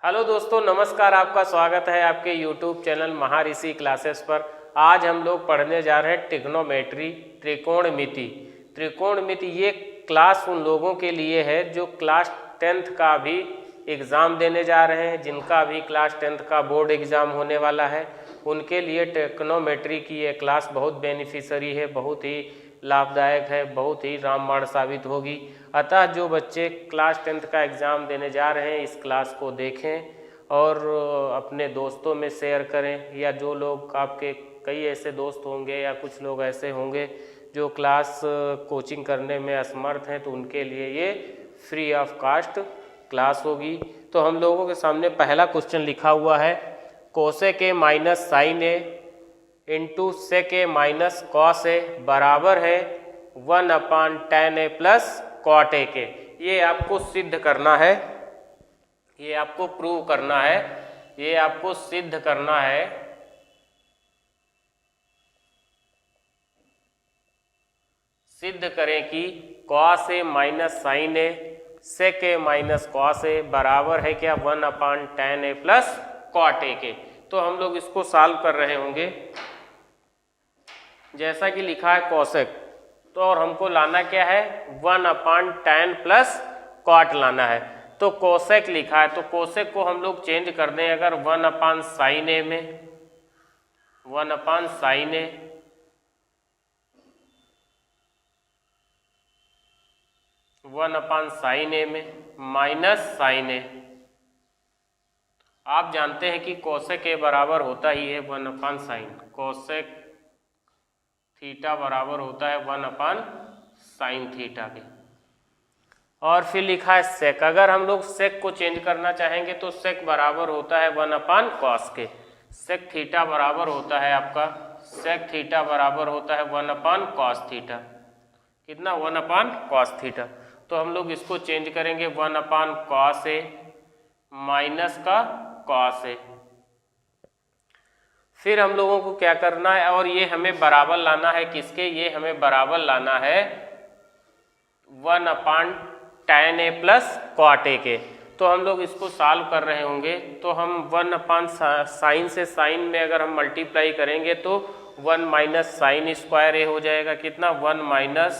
Hello दोस्तों, नमस्कार। आपका स्वागत है आपके यूट्यूब चैनल महाऋषि क्लासेस पर। आज हम लोग पढ़ने जा रहे हैं ट्रिग्नोमेट्री, त्रिकोणमिति। त्रिकोणमिति ये क्लास उन लोगों के लिए है जो क्लास 10th का भी एग्ज़ाम देने जा रहे हैं, जिनका भी क्लास 10th का बोर्ड एग्ज़ाम होने वाला है। उनके लिए ट्रिग्नोमेट्री की ये क्लास बहुत बेनिफिशियरी है, बहुत ही लाभदायक है, बहुत ही रामबाण साबित होगी। अतः जो बच्चे क्लास 10th का एग्ज़ाम देने जा रहे हैं इस क्लास को देखें और अपने दोस्तों में शेयर करें, या जो लोग आपके कई ऐसे दोस्त होंगे या कुछ लोग ऐसे होंगे जो क्लास कोचिंग करने में असमर्थ हैं, तो उनके लिए ये फ्री ऑफ कास्ट क्लास होगी। तो हम लोगों के सामने पहला क्वेश्चन लिखा हुआ है, cosec A minus sine A into sec A minus cos A बराबर है 1/tan ए प्लस कॉट ए के। ये आपको सिद्ध करना है, ये आपको प्रूव करना है, ये आपको सिद्ध करना है। सिद्ध करें कि cos A minus sine A sec A minus cos A बराबर है क्या 1/tan ए प्लस कॉट ए के। तो हम लोग इसको सॉल्व कर रहे होंगे। जैसा कि लिखा है कोसेक, तो और हमको लाना क्या है 1/tan प्लस कॉट लाना है। तो कोसेक लिखा है, तो कोसेक को हम लोग चेंज कर दें अगर 1/sin ए में, 1/sin ए में माइनस साइन ए। आप जानते हैं कि कोसेक ए बराबर होता ही है 1/sin। कोसेक थीटा बराबर होता है 1/sin थीटा के। और फिर लिखा है सेक, अगर हम लोग सेक को चेंज करना चाहेंगे तो सेक बराबर होता है 1/cos के। सेक थीटा बराबर होता है आपका, सेक थीटा बराबर होता है 1/cos थीटा। कितना 1/cos थीटा। तो हम लोग इसको चेंज करेंगे 1/cos ए माइनस का cos ए। फिर हम लोगों को क्या करना है, और ये हमें बराबर लाना है किसके, ये हमें बराबर लाना है 1/tan ए प्लस कॉट ए के। तो हम लोग इसको सॉल्व कर रहे होंगे, तो हम 1/sin से साइन में अगर हम मल्टीप्लाई करेंगे तो 1 माइनस साइन स्क्वायर ए हो जाएगा। कितना 1 माइनस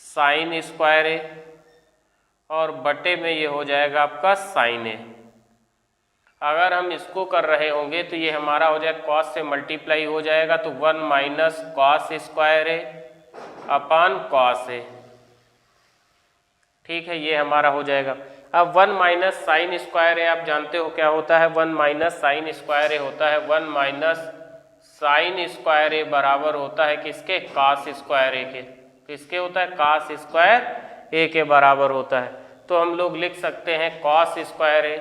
साइन स्क्वायर ए, और बटे में ये हो जाएगा आपका साइन ए। अगर हम इसको कर रहे होंगे तो ये हमारा हो जाएगा कॉस से मल्टीप्लाई हो जाएगा, तो 1 माइनस कॉस स्क्वायर ए अपान कॉस ए। ठीक है, ये हमारा हो जाएगा। अब 1 माइनस साइन स्क्वायर ए आप जानते हो क्या होता है, 1 माइनस साइन स्क्वायर ए होता है 1 माइनस साइन स्क्वायर ए बराबर होता है किसके, कॉस स्क्वायर ए के। किसके होता है, कॉस स्क्वायर ए के बराबर होता है। तो हम लोग लिख सकते हैं कॉस स्क्वायर ए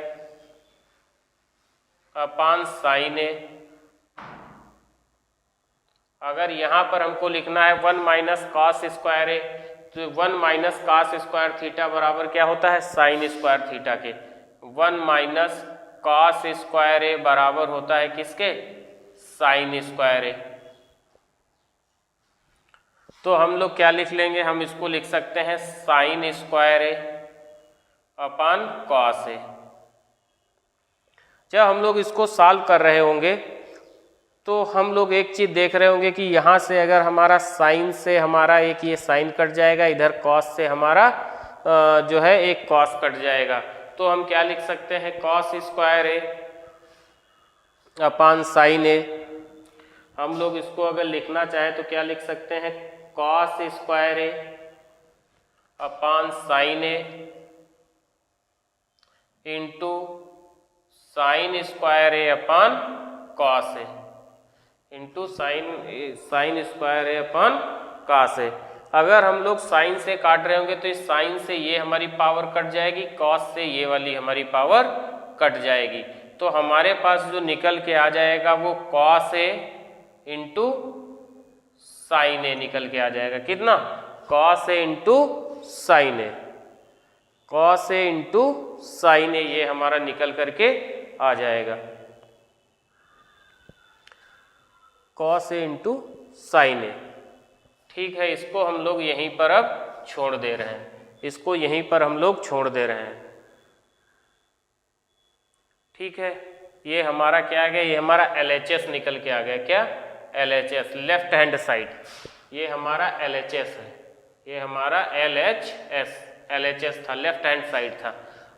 अपान साइन ए। अगर यहाँ पर हमको लिखना है 1 माइनस कॉस स्क्वायर ए, तो 1 माइनस कॉस स्क्वायर थीटा बराबर क्या होता है, साइन स्क्वायर थीटा के। 1 माइनस कॉस स्क्वायर ए बराबर होता है किसके, साइन स्क्वायर ए। तो हम लोग क्या लिख लेंगे, हम इसको लिख सकते हैं साइन स्क्वायर ए अपान कॉस ए। जब हम लोग इसको सॉल्व कर रहे होंगे तो हम लोग एक चीज़ देख रहे होंगे कि यहाँ से अगर हमारा साइन से हमारा एक ये साइन कट जाएगा, इधर कॉस से हमारा जो है एक कॉस कट जाएगा। तो हम क्या लिख सकते हैं, कॉस स्क्वायर ए अपान साइन ए। हम लोग इसको अगर लिखना चाहें तो क्या लिख सकते हैं, cos square A upon sign A into sine square A upon cos a, into sine square A upon cos ए। अगर हम लोग साइन से काट रहे होंगे तो इस साइन से ये हमारी पावर कट जाएगी, कॉस से ये वाली हमारी पावर कट जाएगी। तो हमारे पास जो निकल के आ जाएगा वो कॉस ए इंटू साइन ए निकल के आ जाएगा। कितना, cos a into sine a, cos a into sine ए, ये हमारा निकल करके आ जाएगा, कॉस ए इंटू साइन ए। ठीक है, इसको हम लोग यहीं पर अब छोड़ दे रहे हैं, इसको यहीं पर हम लोग छोड़ दे रहे हैं। ठीक है, ये हमारा क्या आ गया, ये हमारा LHS निकल के आ गया। क्या? LHS, left hand side. ये हमारा LHS है, ये हमारा LHS था, लेफ्ट हैंड साइड था।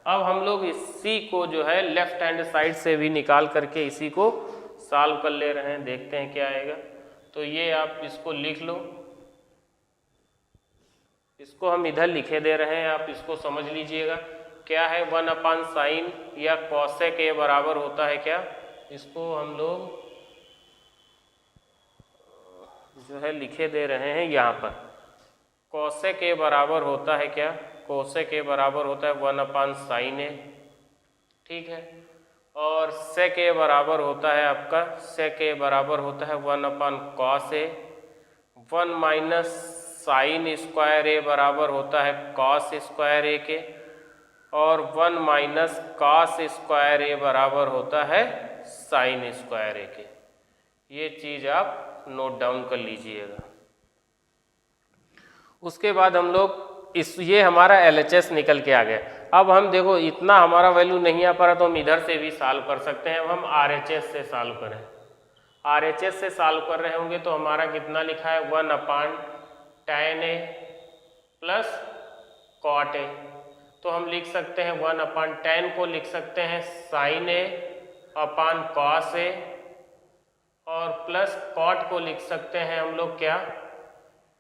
अब हम लोग इसी को जो है लेफ्ट हैंड साइड से भी निकाल करके इसी को सॉल्व कर ले रहे हैं, देखते हैं क्या आएगा। तो ये आप इसको लिख लो, इसको हम इधर लिखे दे रहे हैं, आप इसको समझ लीजिएगा। क्या है, 1/sin या कॉसेक के बराबर होता है क्या, इसको हम लोग जो है लिखे दे रहे हैं यहाँ पर। कॉसेक के बराबर होता है क्या, कॉसेक के बराबर होता है 1/sin A, ठीक है। और सेक के बराबर होता है आपका, सेक के बराबर होता है 1/cos A। 1 - sin square A बराबर होता है cos स्क्वायर A के, और 1 - cos स्क्वायर A बराबर होता है sin स्क्वायर A के। ये चीज़ आप नोट डाउन कर लीजिएगा। उसके बाद हम लोग ये हमारा LHS निकल के आ गया। अब हम देखो इतना हमारा वैल्यू नहीं आ पा रहा तो हम इधर से भी सॉल्व कर सकते हैं। अब हम RHS से सॉल्व करें, RHS से सॉल्व कर रहे होंगे तो हमारा कितना लिखा है, 1/tan A plus cot A। तो हम लिख सकते हैं 1/tan को लिख सकते हैं sin A upon cos A, और प्लस cot को लिख सकते हैं हम लोग क्या,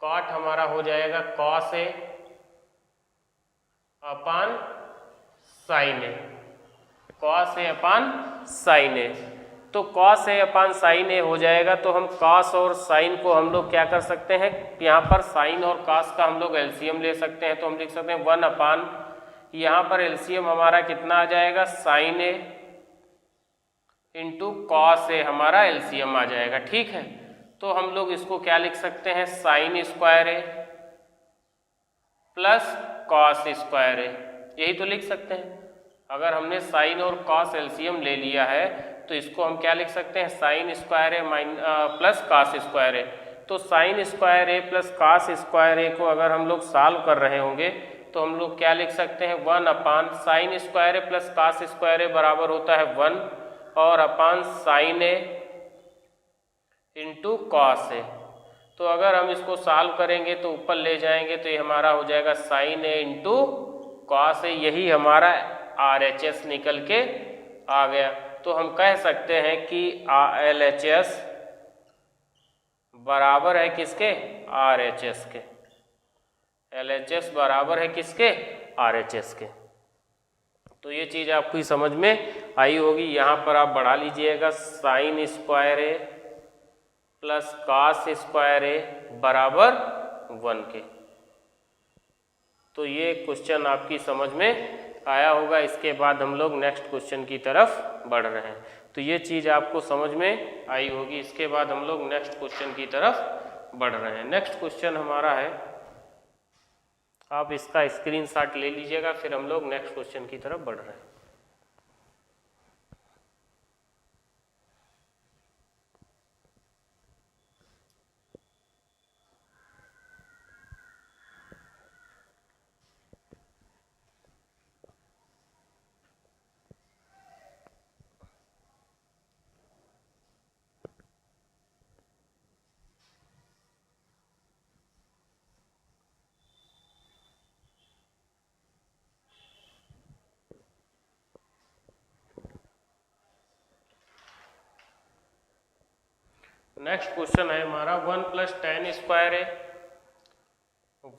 cot हमारा हो जाएगा cos A upon sin A, cos A upon sin A। तो cos A upon sin A हो जाएगा। तो हम cos और sin को हम लोग क्या कर सकते हैं, यहाँ पर sin और cos का हम लोग LCM ले सकते हैं। तो हम लिख सकते हैं 1 अपान, यहाँ पर LCM हमारा कितना आ जाएगा, sin A into cos A हमारा LCM आ जाएगा, ठीक है। तो हम लोग इसको क्या लिख सकते हैं, sin square A plus cos square A, यही तो लिख सकते हैं। अगर हमने sin और cos LCM ले लिया है तो इसको हम क्या लिख सकते हैं, sin square A plus cos square A। तो sin square A plus cos square A को अगर हम लोग सॉल्व कर रहे होंगे तो हम लोग क्या लिख सकते हैं, 1 अपान sin square A plus cos square A बराबर होता है 1, और अपान sin A into cos A। तो अगर हम इसको सॉल्व करेंगे तो ऊपर ले जाएंगे तो ये हमारा हो जाएगा sin A into cos A। यही हमारा RHS निकल के आ गया। तो हम कह सकते हैं कि LHS बराबर है किसके, RHS के। LHS बराबर है किसके, RHS के। तो ये चीज़ आपकी समझ में आई होगी। यहाँ पर आप बढ़ा लीजिएगा sin square A plus cos square A बराबर 1 के। तो ये क्वेश्चन आपकी समझ में आया होगा। इसके बाद हम लोग नेक्स्ट क्वेश्चन की तरफ बढ़ रहे हैं। तो ये चीज़ आपको समझ में आई होगी। इसके बाद हम लोग नेक्स्ट क्वेश्चन की तरफ बढ़ रहे हैं। नेक्स्ट क्वेश्चन हमारा है, आप इसका स्क्रीनशॉट ले लीजिएगा, फिर हम लोग नेक्स्ट क्वेश्चन की तरफ बढ़ रहे हैं। नेक्स्ट क्वेश्चन है हमारा 1 + tan square A,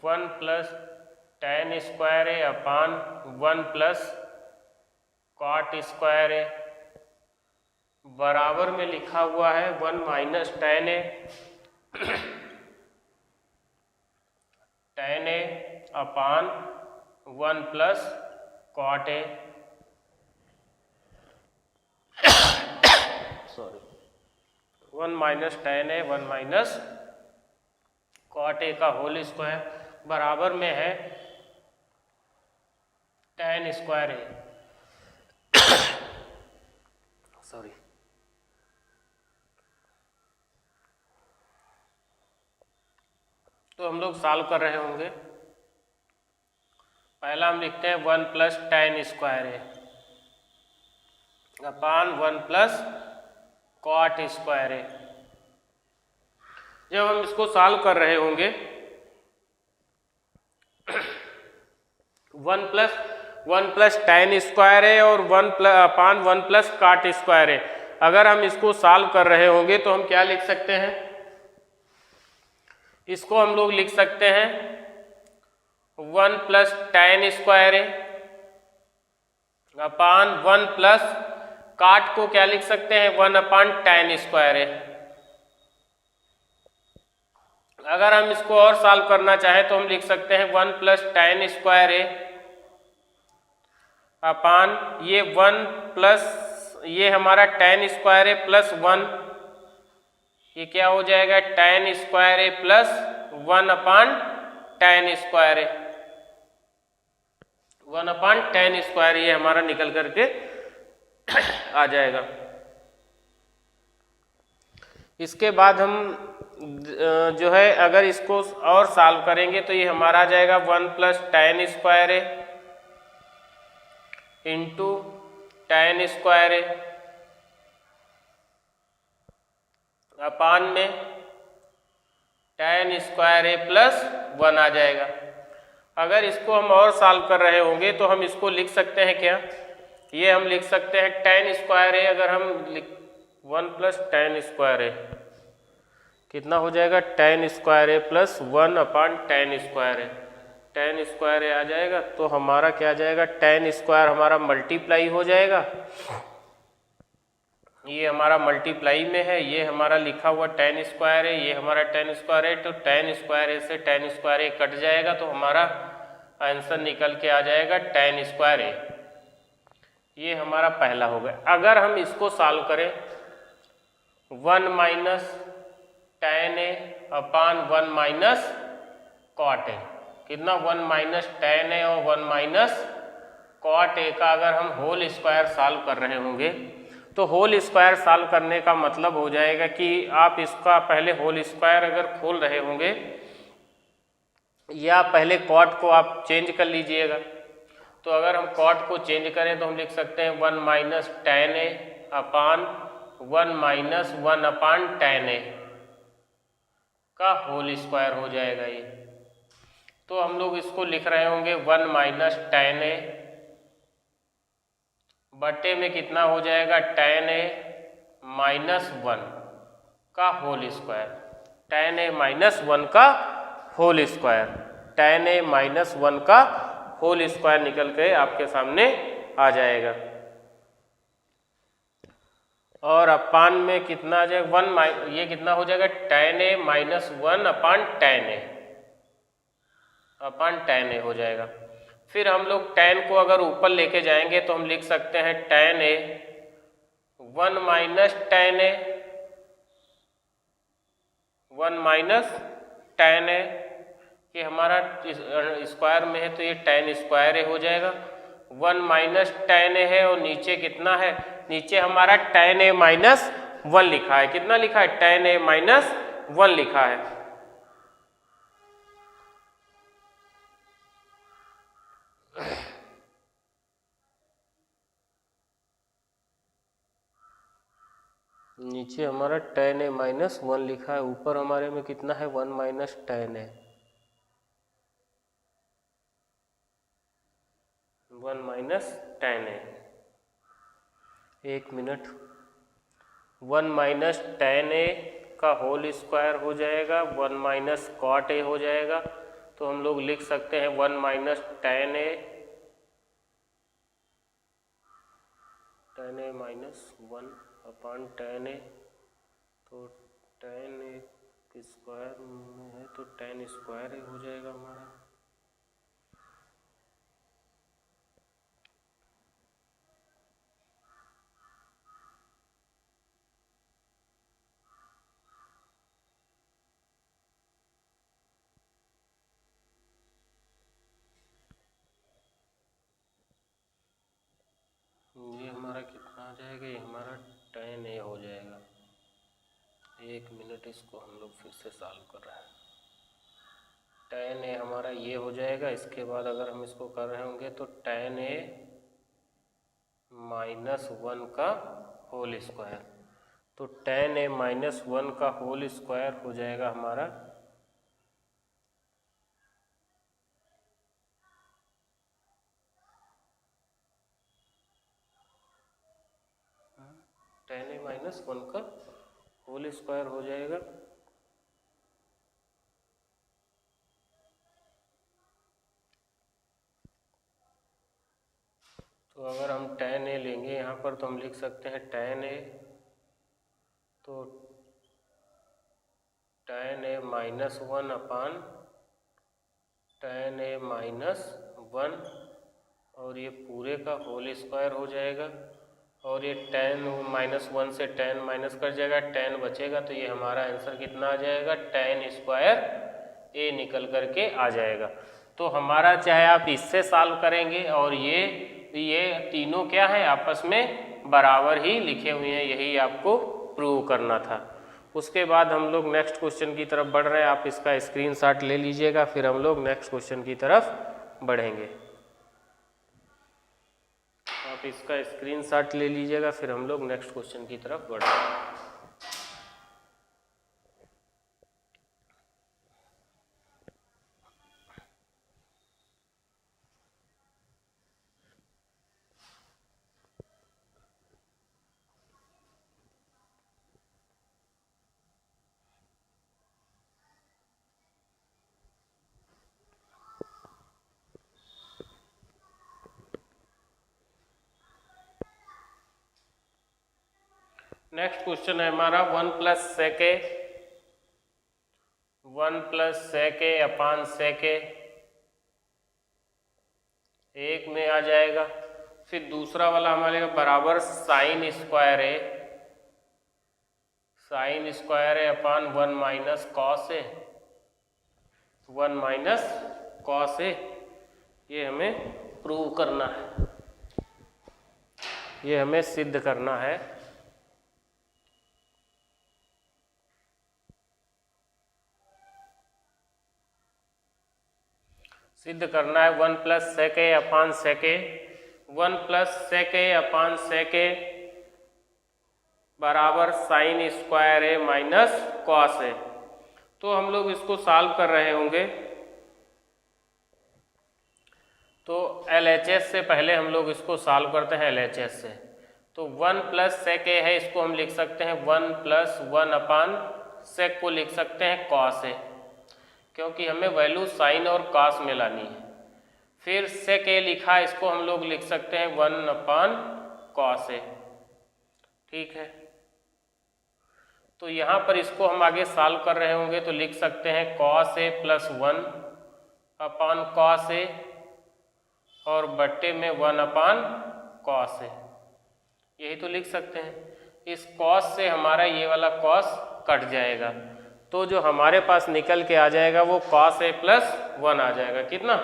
1 + tan square A upon 1 + cot square A बराबर में लिखा हुआ है 1 - tan A tan A upon 1 + cot A, sorry 1 - tan A 1 - cot A का होल स्क्वायर बराबर में है tan स्क्वायर A, सॉरी। तो हम लोग सॉल्व कर रहे होंगे। पहला हम लिखते हैं 1 + tan square A। Upon 1 plus cot square A. जब हम इसको सॉल्व कर रहे होंगे 1 प्लस tan स्क्वायर है और 1 प्लस कॉट स्क्वायर है। अगर हम इसको सॉल्व कर रहे होंगे तो हम क्या लिख सकते हैं, इसको हम लोग लिख सकते हैं 1 प्लस tan स्क्वायर है अपान 1 प्लस काट को क्या लिख सकते हैं 1 अपान tan स्क्वायर है। अगर हम इसको और सॉल्व करना चाहें तो हम लिख सकते हैं 1 प्लस tan स्क्वायर है अपान ये 1 प्लस ये हमारा tan स्क्वायर है प्लस 1, ये क्या हो जाएगा tan स्क्वायर है प्लस 1 अपान tan स्क्वायर है, 1 अपान tan स्क्वायर ये हमारा निकल करके आ जाएगा। इसके बाद हम जो है अगर इसको और सॉल्व करेंगे तो ये हमारा आ जाएगा 1 प्लस tan स्क्वायर है इंटू tan स्क्वायर है अपान में tan स्क्वायर है प्लस 1 आ जाएगा। अगर इसको हम और सॉल्व कर रहे होंगे तो हम इसको लिख सकते हैं क्या, ये हम लिख सकते हैं tan स्क्वायर है, अगर हम 1 प्लस tan स्क्वायर है कितना हो जाएगा tan स्क्वायर है प्लस 1 अपान tan स्क्वायर है, tan स्क्वायर है आ जाएगा तो हमारा क्या आ जाएगा tan स्क्वायर हमारा मल्टीप्लाई हो जाएगा, ये हमारा मल्टीप्लाई में है, ये हमारा लिखा हुआ tan स्क्वायर है, ये हमारा tan स्क्वायर है, तो tan स्क्वायर से tan स्क्वायर कट जाएगा तो हमारा आंसर निकल के आ जाएगा tan स्क्वायर ए। ये हमारा पहला हो गया। अगर हम इसको सॉल्व करें 1 minus tan A upon 1 minus cot A, कितना 1 माइनस tan ए और 1 माइनस कॉट ए का अगर हम होल स्क्वायर सॉल्व कर रहे होंगे तो होल स्क्वायर सॉल्व करने का मतलब हो जाएगा कि आप इसका पहले होल स्क्वायर अगर खोल रहे होंगे या पहले कॉट को आप चेंज कर लीजिएगा, तो अगर हम कॉट को चेंज करें तो हम लिख सकते हैं 1 minus tan A upon 1 minus 1 upon tan ए का होल स्क्वायर हो जाएगा ये। तो हम लोग इसको लिख रहे होंगे 1 माइनस tan ए बटे में कितना हो जाएगा tan ए माइनस 1 का होल स्क्वायर, tan ए माइनस 1 का होल स्क्वायर, tan ए माइनस 1 का होल स्क्वायर निकल के आपके सामने आ जाएगा। और अपान में कितना आ जाएगा ये कितना हो जाएगा tan A minus 1 upon tan A upon tan ए हो जाएगा। फिर हम लोग tan को अगर ऊपर लेके जाएंगे तो हम लिख सकते हैं tan ए 1 माइनस tan ए 1 माइनस tan ए, ये हमारा स्क्वायर में है तो ये tan स्क्वायर ए हो जाएगा। 1 माइनस tan ए है और नीचे कितना है, नीचे हमारा tan ए माइनस 1 लिखा है, कितना लिखा है tan ए माइनस 1 लिखा है। नीचे हमारा tan ए माइनस 1 लिखा है, ऊपर हमारे में कितना है 1 माइनस tan ए, 1 माइनस tan ए। एक मिनट, 1 माइनस tan ए का होल स्क्वायर हो जाएगा, 1 माइनस कॉट ए हो जाएगा, तो हम लोग लिख सकते हैं 1 माइनस tan ए माइनस 1 अपान tan ए, तो tan ए स्क्वायर में है तो tan स्क्वायर हो जाएगा हमारा। ये हमारा कितना आ जाएगा, ये हमारा tan ए हो जाएगा। एक मिनट, इसको हम लोग फिर से सॉल्व कर रहे हैं। tan ए हमारा ये हो जाएगा, इसके बाद अगर हम इसको कर रहे होंगे तो tan ए -1 का होल स्क्वायर। तो tan a -1 का होल स्क्वायर हो जाएगा हमारा tan a -1 का होल स्क्वायर हो जाएगा। तो अगर हम tan a लेंगे यहाँ पर तो हम लिख सकते हैं tan a, तो tan a -1 upon tan a -1 और ये पूरे का होल स्क्वायर हो जाएगा। और ये tan -1 से tan माइनस कर जाएगा, tan बचेगा, तो ये हमारा आंसर कितना आ जाएगा, tan स्क्वायर a निकल करके आ जाएगा। तो हमारा चाहे आप इससे सॉल्व करेंगे और ये तीनों क्या है आपस में बराबर ही लिखे हुए हैं, यही आपको प्रूव करना था। उसके बाद हम लोग नेक्स्ट क्वेश्चन की तरफ बढ़ रहे हैं। आप इसका स्क्रीनशॉट ले लीजिएगा, फिर हम लोग नेक्स्ट क्वेश्चन की तरफ बढ़ेंगे। आप इसका स्क्रीनशॉट ले लीजिएगा, फिर हम लोग नेक्स्ट क्वेश्चन की तरफ बढ़ेंगे। नेक्स्ट क्वेश्चन है हमारा 1 + sec a upon sec a एक में आ जाएगा। फिर दूसरा वाला हमारे बराबर sin square a upon 1 - cos a, 1 - cos a, ये हमें प्रूव करना है, ये हमें सिद्ध करना है। सिद्ध करना है 1 + sec a upon sec a, 1 + sec a upon sec a बराबर sin square a minus cos a। तो हम लोग इसको सॉल्व कर रहे होंगे, तो LHS से पहले हम लोग इसको सॉल्व करते हैं LHS से। तो 1 + sec a है, इसको हम लिख सकते हैं 1 + 1 अपान sec को लिख सकते हैं cos a, क्योंकि हमें वैल्यू साइन और कॉस में लानी है। फिर sec a लिखा, इसको हम लोग लिख सकते हैं 1 अपान cos a, ठीक है। तो यहाँ पर इसको हम आगे सॉल्व कर रहे होंगे तो लिख सकते हैं cos a + 1 upon cos a और बट्टे में 1 अपान cos a, यही तो लिख सकते हैं। इस cos से हमारा ये वाला cos कट जाएगा, तो जो हमारे पास निकल के आ जाएगा वो cos a + 1 आ जाएगा। कितना?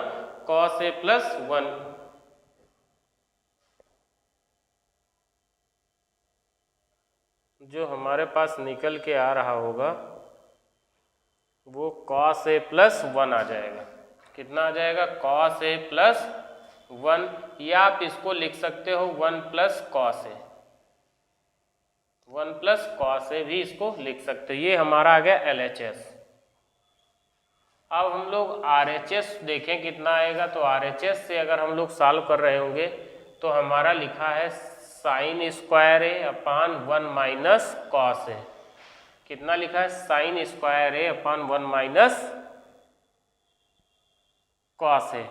cos a + 1। जो हमारे पास निकल के आ रहा होगा वो cos a + 1 आ जाएगा। कितना आ जाएगा? cos a + 1, या आप इसको लिख सकते हो 1 + cos a, 1 + cos a भी इसको लिख सकते हो। ये हमारा आ गया LHS। अब हम लोग RHS देखें कितना आएगा। तो RHS से अगर हम लोग सॉल्व कर रहे होंगे तो हमारा लिखा है sin square a upon 1 - cos a। कितना लिखा है? sin square a upon 1 - cos a।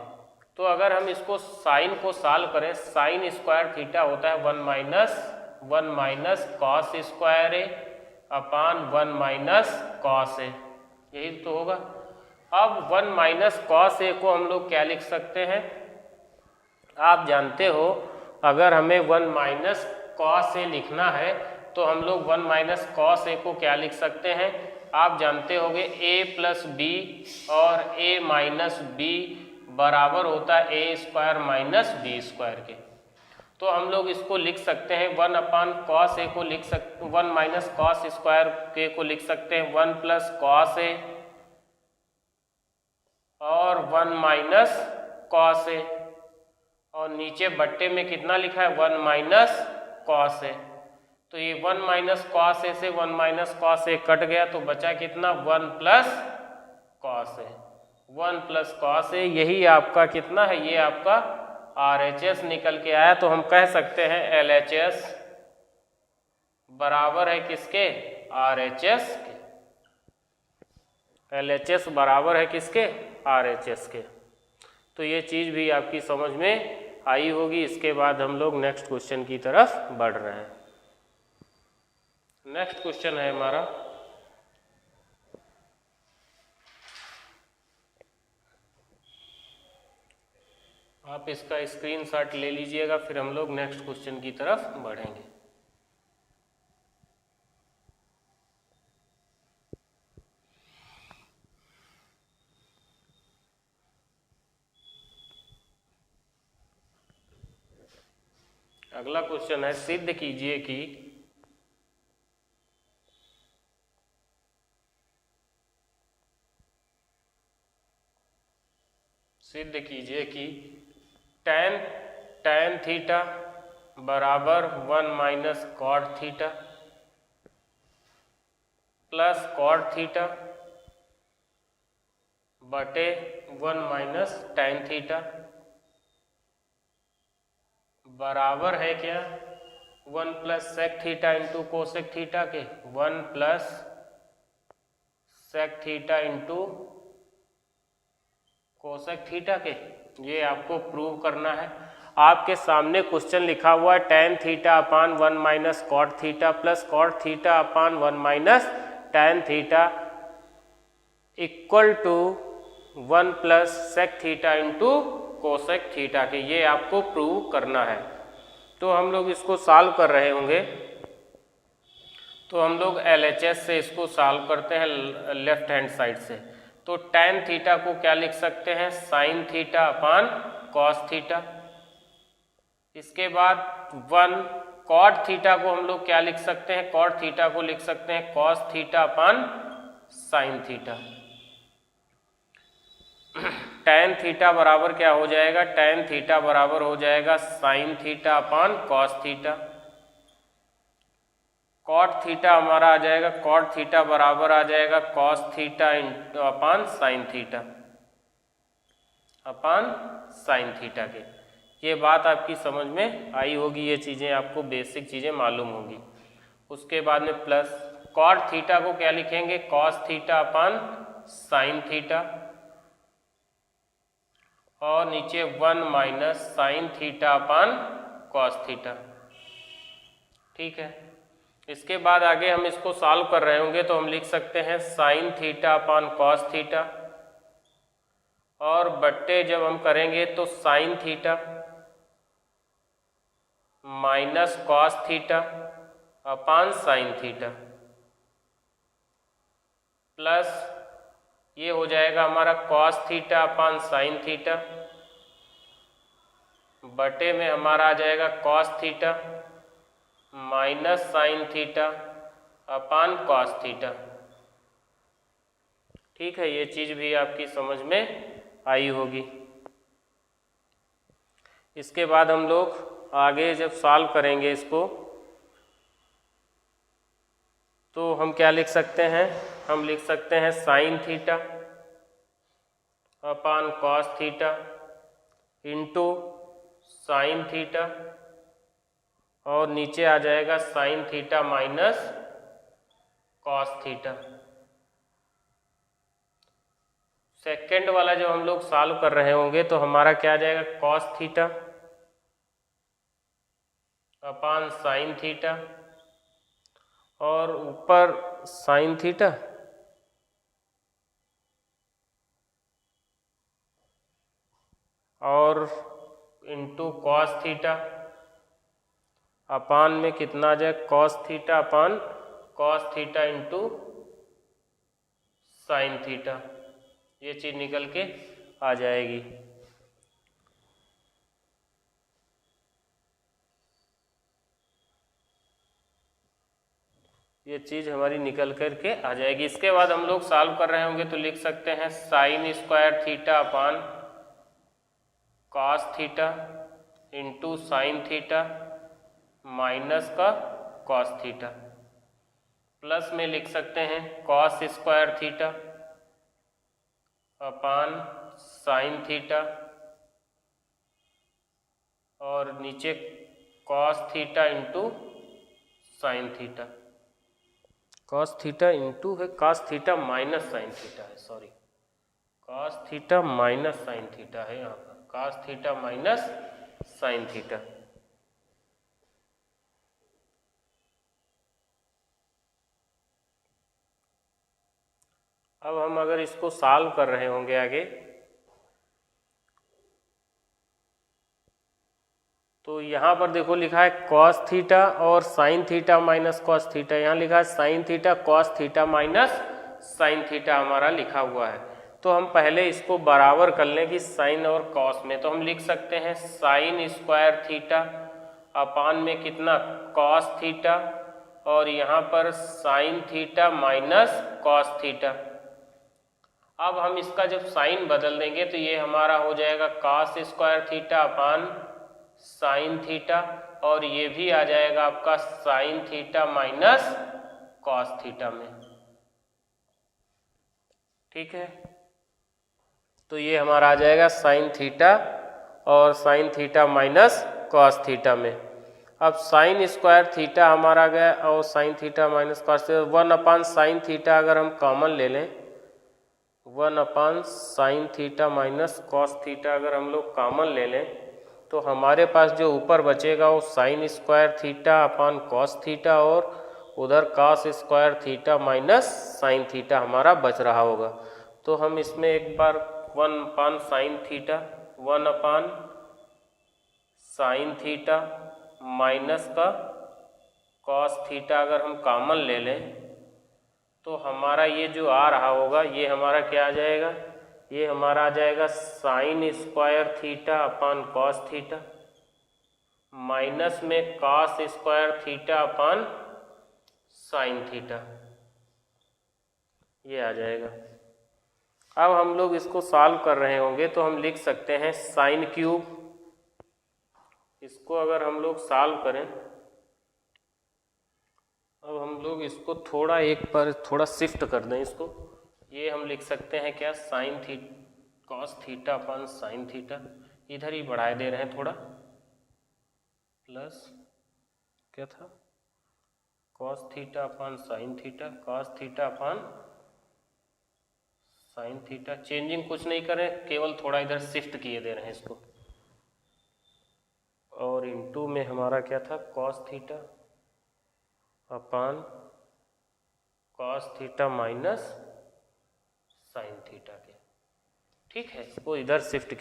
तो अगर हम इसको साइन को सॉल्व करें, sin स्क्वायर थीटा होता है 1 - cos square a upon 1 - cos a, यही तो होगा। अब 1 - cos a को हम लोग क्या लिख सकते हैं? आप जानते हो अगर हमें 1 - cos a लिखना है तो हम लोग 1 - cos a को क्या लिख सकते हैं? आप जानते होंगे a + b और a - b बराबर होता है a² - b² के। तो हम लोग इसको लिख सकते हैं 1 अपान cos a को लिख सकते, 1 - cos स्क्वायर के को लिख सकते हैं 1 + cos a और 1 - cos a, और नीचे बट्टे में कितना लिखा है 1 माइनस कॉस ए। तो ये 1 माइनस कॉस ए से 1 माइनस कॉस ए कट गया तो बचा कितना 1 प्लस कॉस ए। 1 प्लस कॉस ए यही आपका कितना है, ये आपका RHS निकल के आया। तो हम कह सकते हैं LHS बराबर है किसके, RHS के। LHS बराबर है किसके, RHS के। तो ये चीज़ भी आपकी समझ में आई होगी। इसके बाद हम लोग नेक्स्ट क्वेश्चन की तरफ बढ़ रहे हैं। नेक्स्ट क्वेश्चन है हमारा आप इसका स्क्रीनशॉट ले लीजिएगा, फिर हम लोग नेक्स्ट क्वेश्चन की तरफ बढ़ेंगे। अगला क्वेश्चन है सिद्ध कीजिए कि tan थीटा बराबर 1 minus cot theta plus cot theta बटे 1 माइनस tan थीटा बराबर है क्या 1 plus sec theta into cosec theta के। 1 plus sec theta into cosec theta के। ये आपको प्रूव करना है। आपके सामने क्वेश्चन लिखा हुआ है tan theta upon 1 minus cot theta plus cot theta upon 1 minus tan theta equal to 1 plus sec theta into cosec theta के। ये आपको प्रूव करना है। तो हम लोग इसको सॉल्व कर रहे होंगे। तो हम लोग LHS से इसको सॉल्व करते हैं लेफ्ट हैंड साइड से। तो tan थीटा को क्या लिख सकते हैं, sign theta upon cos theta. इसके बाद 1 कॉट थीटा को हम लोग क्या लिख सकते हैं, कॉट थीटा को लिख सकते हैं cos theta upon sine theta. tan theta बराबर क्या हो जाएगा, tan थीटा बराबर हो जाएगा sine theta upon cos theta. Cot theta हमारा आ जाएगा, कॉट थीटा बराबर आ जाएगा cos theta upon sine theta upon sine theta के। ये बात आपकी समझ में आई होगी। ये चीज़ें आपको बेसिक चीज़ें मालूम होगी। उसके बाद में प्लस कॉट थीटा को क्या लिखेंगे, cos theta upon sine theta और नीचे 1 minus sine theta upon cos theta. ठीक है। इसके बाद आगे हम इसको सॉल्व कर रहे होंगे तो हम लिख सकते हैं sign theta upon cos theta और बट्टे जब हम करेंगे तो sign theta minus cos theta upon sine theta plus ये हो जाएगा हमारा cos theta upon sine theta बटे में हमारा आ जाएगा cos theta minus sine theta upon cos theta. ठीक है। ये चीज़ भी आपकी समझ में आई होगी। इसके बाद हम लोग आगे जब सॉल्व करेंगे इसको तो हम क्या लिख सकते हैं, हम लिख सकते हैं sign theta upon cos theta into sine theta और नीचे आ जाएगा sine theta minus cos theta. Second वाला जब हम लोग सॉल्व कर रहे होंगे तो हमारा क्या आ जाएगा, cos theta upon sine theta और ऊपर साइन थीटा और इंटू कॉस थीटा अपान में कितना आ जाए, cos theta upon cos theta into sine theta. ये चीज़ निकल के आ जाएगी। ये चीज़ हमारी निकल कर के आ जाएगी। इसके बाद हम लोग सॉल्व कर रहे होंगे तो लिख सकते हैं sine square theta upon cos theta into sine theta minus का कॉस थीटा, प्लस में लिख सकते हैं cos square theta upon sine theta, और नीचे cos theta into sine theta, cos theta into है cos theta minus sine theta है, sorry cos theta minus sine theta है यहाँ पर, cos theta minus sine theta. अब हम अगर इसको सॉल्व कर रहे होंगे आगे, तो यहाँ पर देखो लिखा है कॉस थीटा और sign theta minus cos theta, यहाँ लिखा है sign theta cos theta minus sine theta हमारा लिखा हुआ है। तो हम पहले इसको बराबर कर लें कि साइन और कॉस में, तो हम लिख सकते हैं साइन स्क्वायर थीटा अपान में कितना कॉस थीटा, और यहाँ पर sign theta minus cos theta. अब हम इसका जब साइन बदल देंगे तो ये हमारा हो जाएगा cos square theta upon sine theta, और ये भी आ जाएगा आपका sign theta minus cos theta में। ठीक है, तो ये हमारा आ जाएगा साइन थीटा और sign theta minus cos theta में। अब साइन स्क्वायर थीटा हमारा गया और sign theta minus cos theta, 1 अपान साइन थीटा अगर हम कॉमन ले लें, 1 अपान sine theta minus cos theta अगर हम लोग कॉमन ले लें, तो हमारे पास जो ऊपर बचेगा वो sign square theta upon cos theta और उधर cos square theta minus sine theta हमारा बच रहा होगा। तो हम इसमें एक बार 1 अपान साइन थीटा, 1 अपान साइन थीटा माइनस का कॉस थीटा अगर हम कॉमन ले लें, तो हमारा ये जो आ रहा होगा ये हमारा क्या आ जाएगा, ये हमारा आ जाएगा sine square theta upon cos theta minus में cos square theta upon sine theta, ये आ जाएगा। अब हम लोग इसको सॉल्व कर रहे होंगे तो हम लिख सकते हैं साइन क्यूब, इसको अगर हम लोग सॉल्व करें, अब हम लोग इसको थोड़ा एक बार थोड़ा शिफ्ट कर दें इसको, ये हम लिख सकते हैं क्या sign theta cos theta upon sine theta, इधर ही बढ़ाए दे रहे हैं थोड़ा, प्लस क्या था cos theta upon sine theta, cos theta upon sine theta, changing कुछ नहीं करें, केवल थोड़ा इधर शिफ्ट किए दे रहे हैं इसको, और इनटू में हमारा क्या था cos theta upon cos theta minus sine theta के। ठीक है, इसको इधर शिफ्ट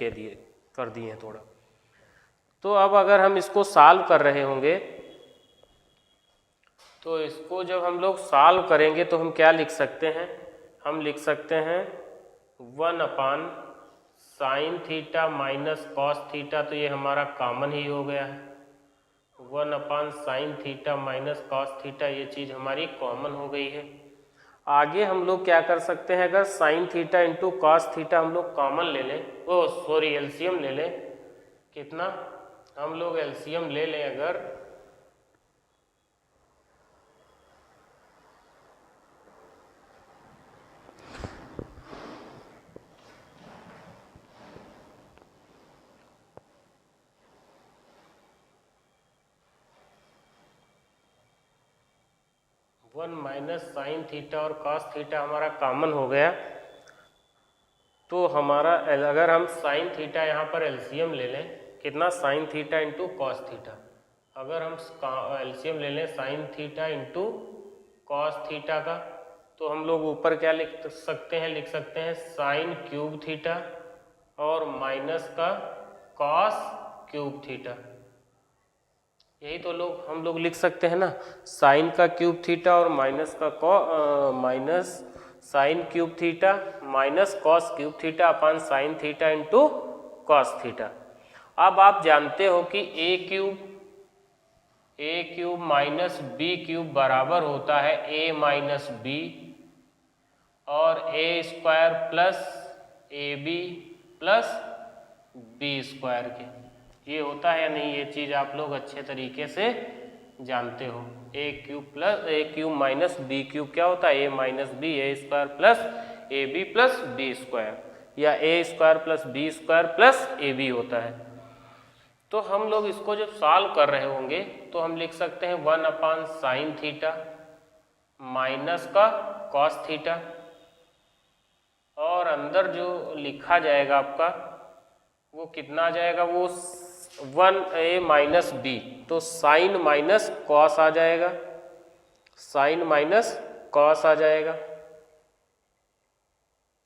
कर दिए थोड़ा। तो अब अगर हम इसको सॉल्व कर रहे होंगे, तो इसको जब हम लोग सॉल्व करेंगे तो हम क्या लिख सकते हैं, हम लिख सकते हैं 1 अपान sine theta minus cos theta, तो ये हमारा कॉमन ही हो गया है, 1 अपान sine theta minus cos theta, ये चीज़ हमारी कॉमन हो गई है। आगे हम लोग क्या कर सकते हैं, अगर sign theta into cos theta हम लोग कॉमन ले लें, एलसीएम ले लें, कितना हम लोग एलसीएम ले लें अगर, वन माइनस साइन थीटा और कॉस थीटा हमारा कॉमन हो गया, तो हमारा अगर हम साइन थीटा यहाँ पर एलसीएम ले लें, कितना sign theta into cos theta, अगर हम एलसीएम ले लें sign theta into cos theta का, तो हम लोग ऊपर क्या लिख सकते हैं, लिख सकते हैं साइन क्यूब थीटा और माइनस का कॉस क्यूब थीटा, यही तो हम लोग लिख सकते हैं ना, साइन का क्यूब थीटा और माइनस का minus sine cube theta minus cos cube theta upon sine theta into cos theta. अब आप जानते हो कि A cube minus B cube बराबर होता है ए माइनस बी, और A square plus A B plus B square के, ये होता है या नहीं, ये चीज़ आप लोग अच्छे तरीके से जानते हो। A cube minus B cube क्या होता है, ए minus b, a square plus A B plus B square, या a square plus B square plus A b होता है। तो हम लोग इसको जब सॉल्व कर रहे होंगे तो हम लिख सकते हैं 1 साइन थीटा माइनस का कॉस थीटा, और अंदर जो लिखा जाएगा आपका वो कितना आ जाएगा, वो 1a माइनस बी, तो साइन माइनस कॉस आ जाएगा, साइन माइनस कॉस आ जाएगा।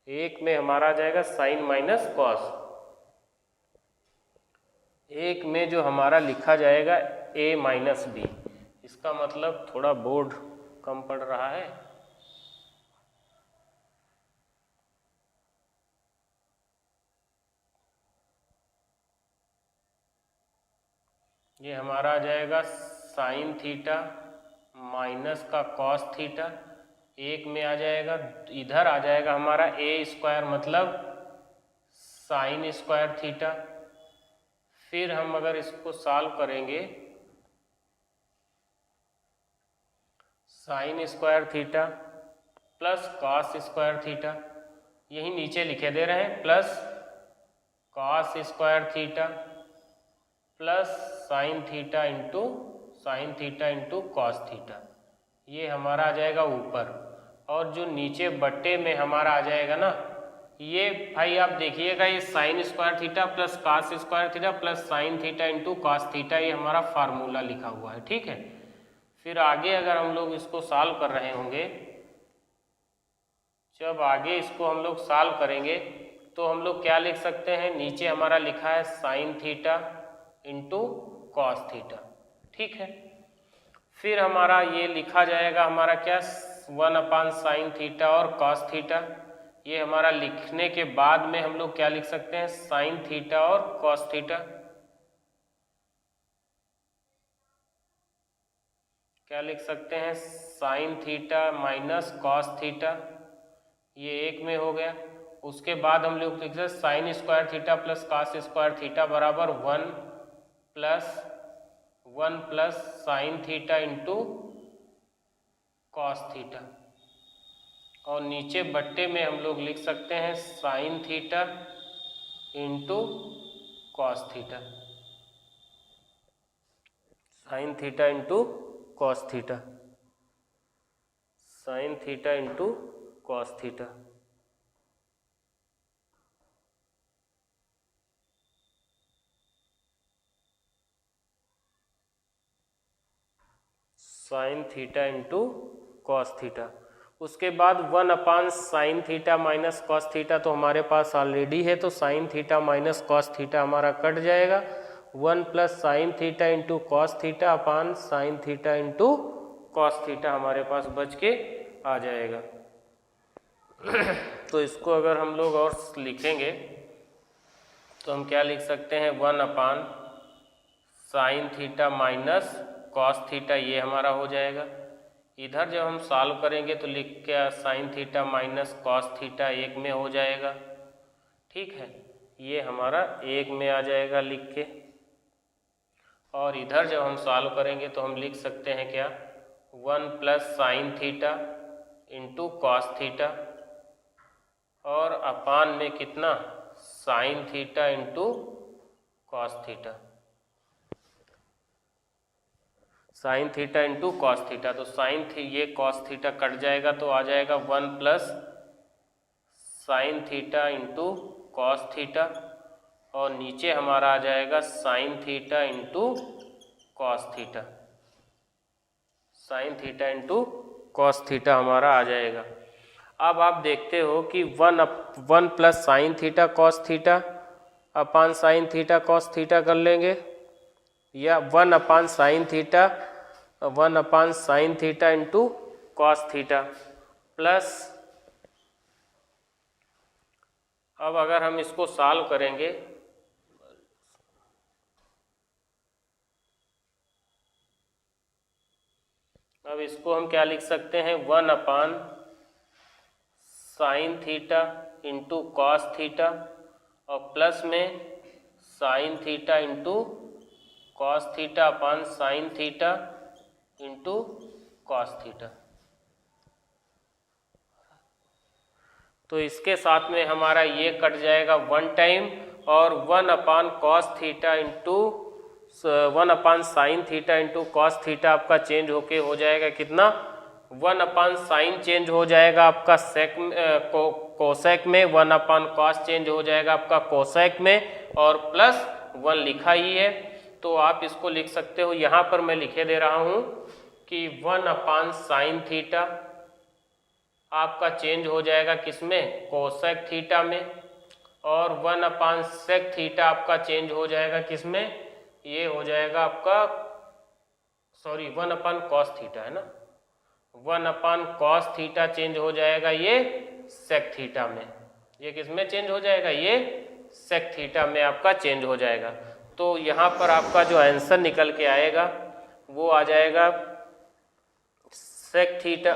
एक में हमारा आ जाएगा साइन माइनस कॉस, एक में जो हमारा लिखा जाएगा a माइनस बी। इसका मतलब थोड़ा बोर्ड कम पड़ रहा है, ये हमारा आ जाएगा साइन थीटा माइनस का कॉस थीटा, एक में आ जाएगा, इधर आ जाएगा हमारा ए स्क्वायर मतलब साइन स्क्वायर थीटा। फिर हम अगर इसको सॉल्व करेंगे, sign square theta plus cos square theta, यही नीचे लिखे दे रहे हैं, plus cos square theta plus sign theta into cos theta, ये हमारा आ जाएगा ऊपर। और जो नीचे बट्टे में हमारा आ जाएगा ना, ये भाई आप देखिएगा, ये sign square theta plus cos square theta plus sign theta into cos theta, ये हमारा फार्मूला लिखा हुआ है, ठीक है। फिर आगे अगर हम लोग इसको सॉल्व कर रहे होंगे, जब आगे इसको हम लोग सॉल्व करेंगे तो हम लोग क्या लिख सकते हैं, नीचे हमारा लिखा है sign theta into cos theta, ठीक है। फिर हमारा ये लिखा जाएगा हमारा क्या, 1 साइन थीटा और कॉस थीटा, ये हमारा लिखने के बाद में हम लोग क्या लिख सकते हैं, साइन थीटा और कॉस थीटा, क्या लिख सकते हैं, sign theta minus cos theta, ये एक में हो गया। उसके बाद हम लोग लिख सकते हैं sine square theta plus cos square theta बराबर 1 plus sign theta into cos theta, और नीचे बट्टे में हम लोग लिख सकते हैं sign theta into cos theta, sign theta into cos theta, sign theta into cos theta. Sign theta into cos theta. उसके बाद 1 sign theta minus cos theta तो हमारे पास ऑलरेडी है, तो sign theta minus cos theta हमारा cut जाएगा। 1 plus sign theta into cos theta upon sine theta into cos theta हमारे पास बच के आ जाएगा। तो इसको अगर हम लोग और लिखेंगे तो हम क्या लिख सकते हैं, 1 sign theta minus cos theta, ये हमारा हो जाएगा। इधर जब हम सॉल्व करेंगे तो लिख के sign theta minus cos theta एक में हो जाएगा, ठीक है, ये हमारा एक में आ जाएगा लिख के। और इधर जब हम सॉल्व करेंगे तो हम लिख सकते हैं क्या, 1 plus sign theta into cos theta और अपान में कितना, sign theta into cos theta, sign theta into cos theta. तो ये कॉस थीटा कट जाएगा तो आ जाएगा 1 plus sign theta into cos theta, और नीचे हमारा आ जाएगा sine theta into cos theta, sign theta into cos theta हमारा आ जाएगा। अब आप देखते हो कि 1 plus sign theta cos theta upon sine theta cos theta कर लेंगे, या 1 sign theta into cos theta plus, अब अगर हम इसको सॉल्व करेंगे अब इसको हम क्या लिख सकते हैं, 1 sign theta into cos theta और प्लस में sign theta into cos theta upon sine theta into cos theta. तो इसके साथ में हमारा ये कट जाएगा 1 टाइम, और 1 अपान कॉस थीटा इंटू 1 अपान sine theta into cos theta आपका चेंज होके हो जाएगा कितना, 1 अपान साइन चेंज हो जाएगा आपका सेक कोसेक में, 1 अपान कॉस चेंज हो जाएगा आपका कोसेक में, और प्लस 1 लिखा ही है। तो आप इसको लिख सकते हो, यहाँ पर मैं लिखे दे रहा हूँ कि 1 अपान साइन थीटा आपका चेंज हो जाएगा किसमें, कोसेक थीटा में, और 1 अपान सेक थीटा आपका चेंज हो जाएगा किसमें, ये हो जाएगा आपका 1 अपान कॉस थीटा है ना, 1 अपान कॉस थीटा चेंज हो जाएगा ये सेक थीटा में। ये किसमें चेंज हो जाएगा, ये सेक थीटा में आपका चेंज हो जाएगा। तो यहाँ पर आपका जो आंसर निकल के आएगा वो आ जाएगा सेक थीटा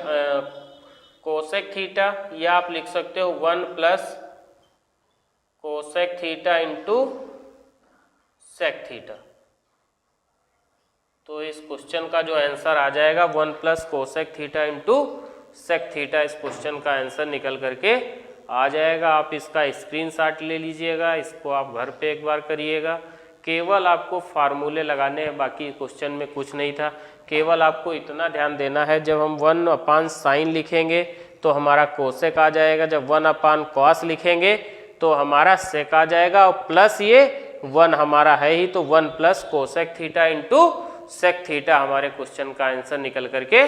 कोसेक थीटा, या आप लिख सकते हो 1 plus cosec theta into sec theta. तो इस क्वेश्चन का जो आंसर आ जाएगा 1 plus cosec theta into sec theta, इस क्वेश्चन का आंसर निकल करके आ जाएगा। आप इसका स्क्रीनशॉट ले लीजिएगा, इसको आप घर पे एक बार करिएगा। केवल आपको फार्मूले लगाने हैं, बाकी क्वेश्चन में कुछ नहीं था। केवल आपको इतना ध्यान देना है, जब हम 1 अपान साइन लिखेंगे तो हमारा कोसेक आ जाएगा, जब 1 अपान कॉस लिखेंगे तो हमारा सेक आ जाएगा, और प्लस ये 1 हमारा है ही, तो 1 plus cosec theta into sec theta हमारे क्वेश्चन का आंसर निकल करके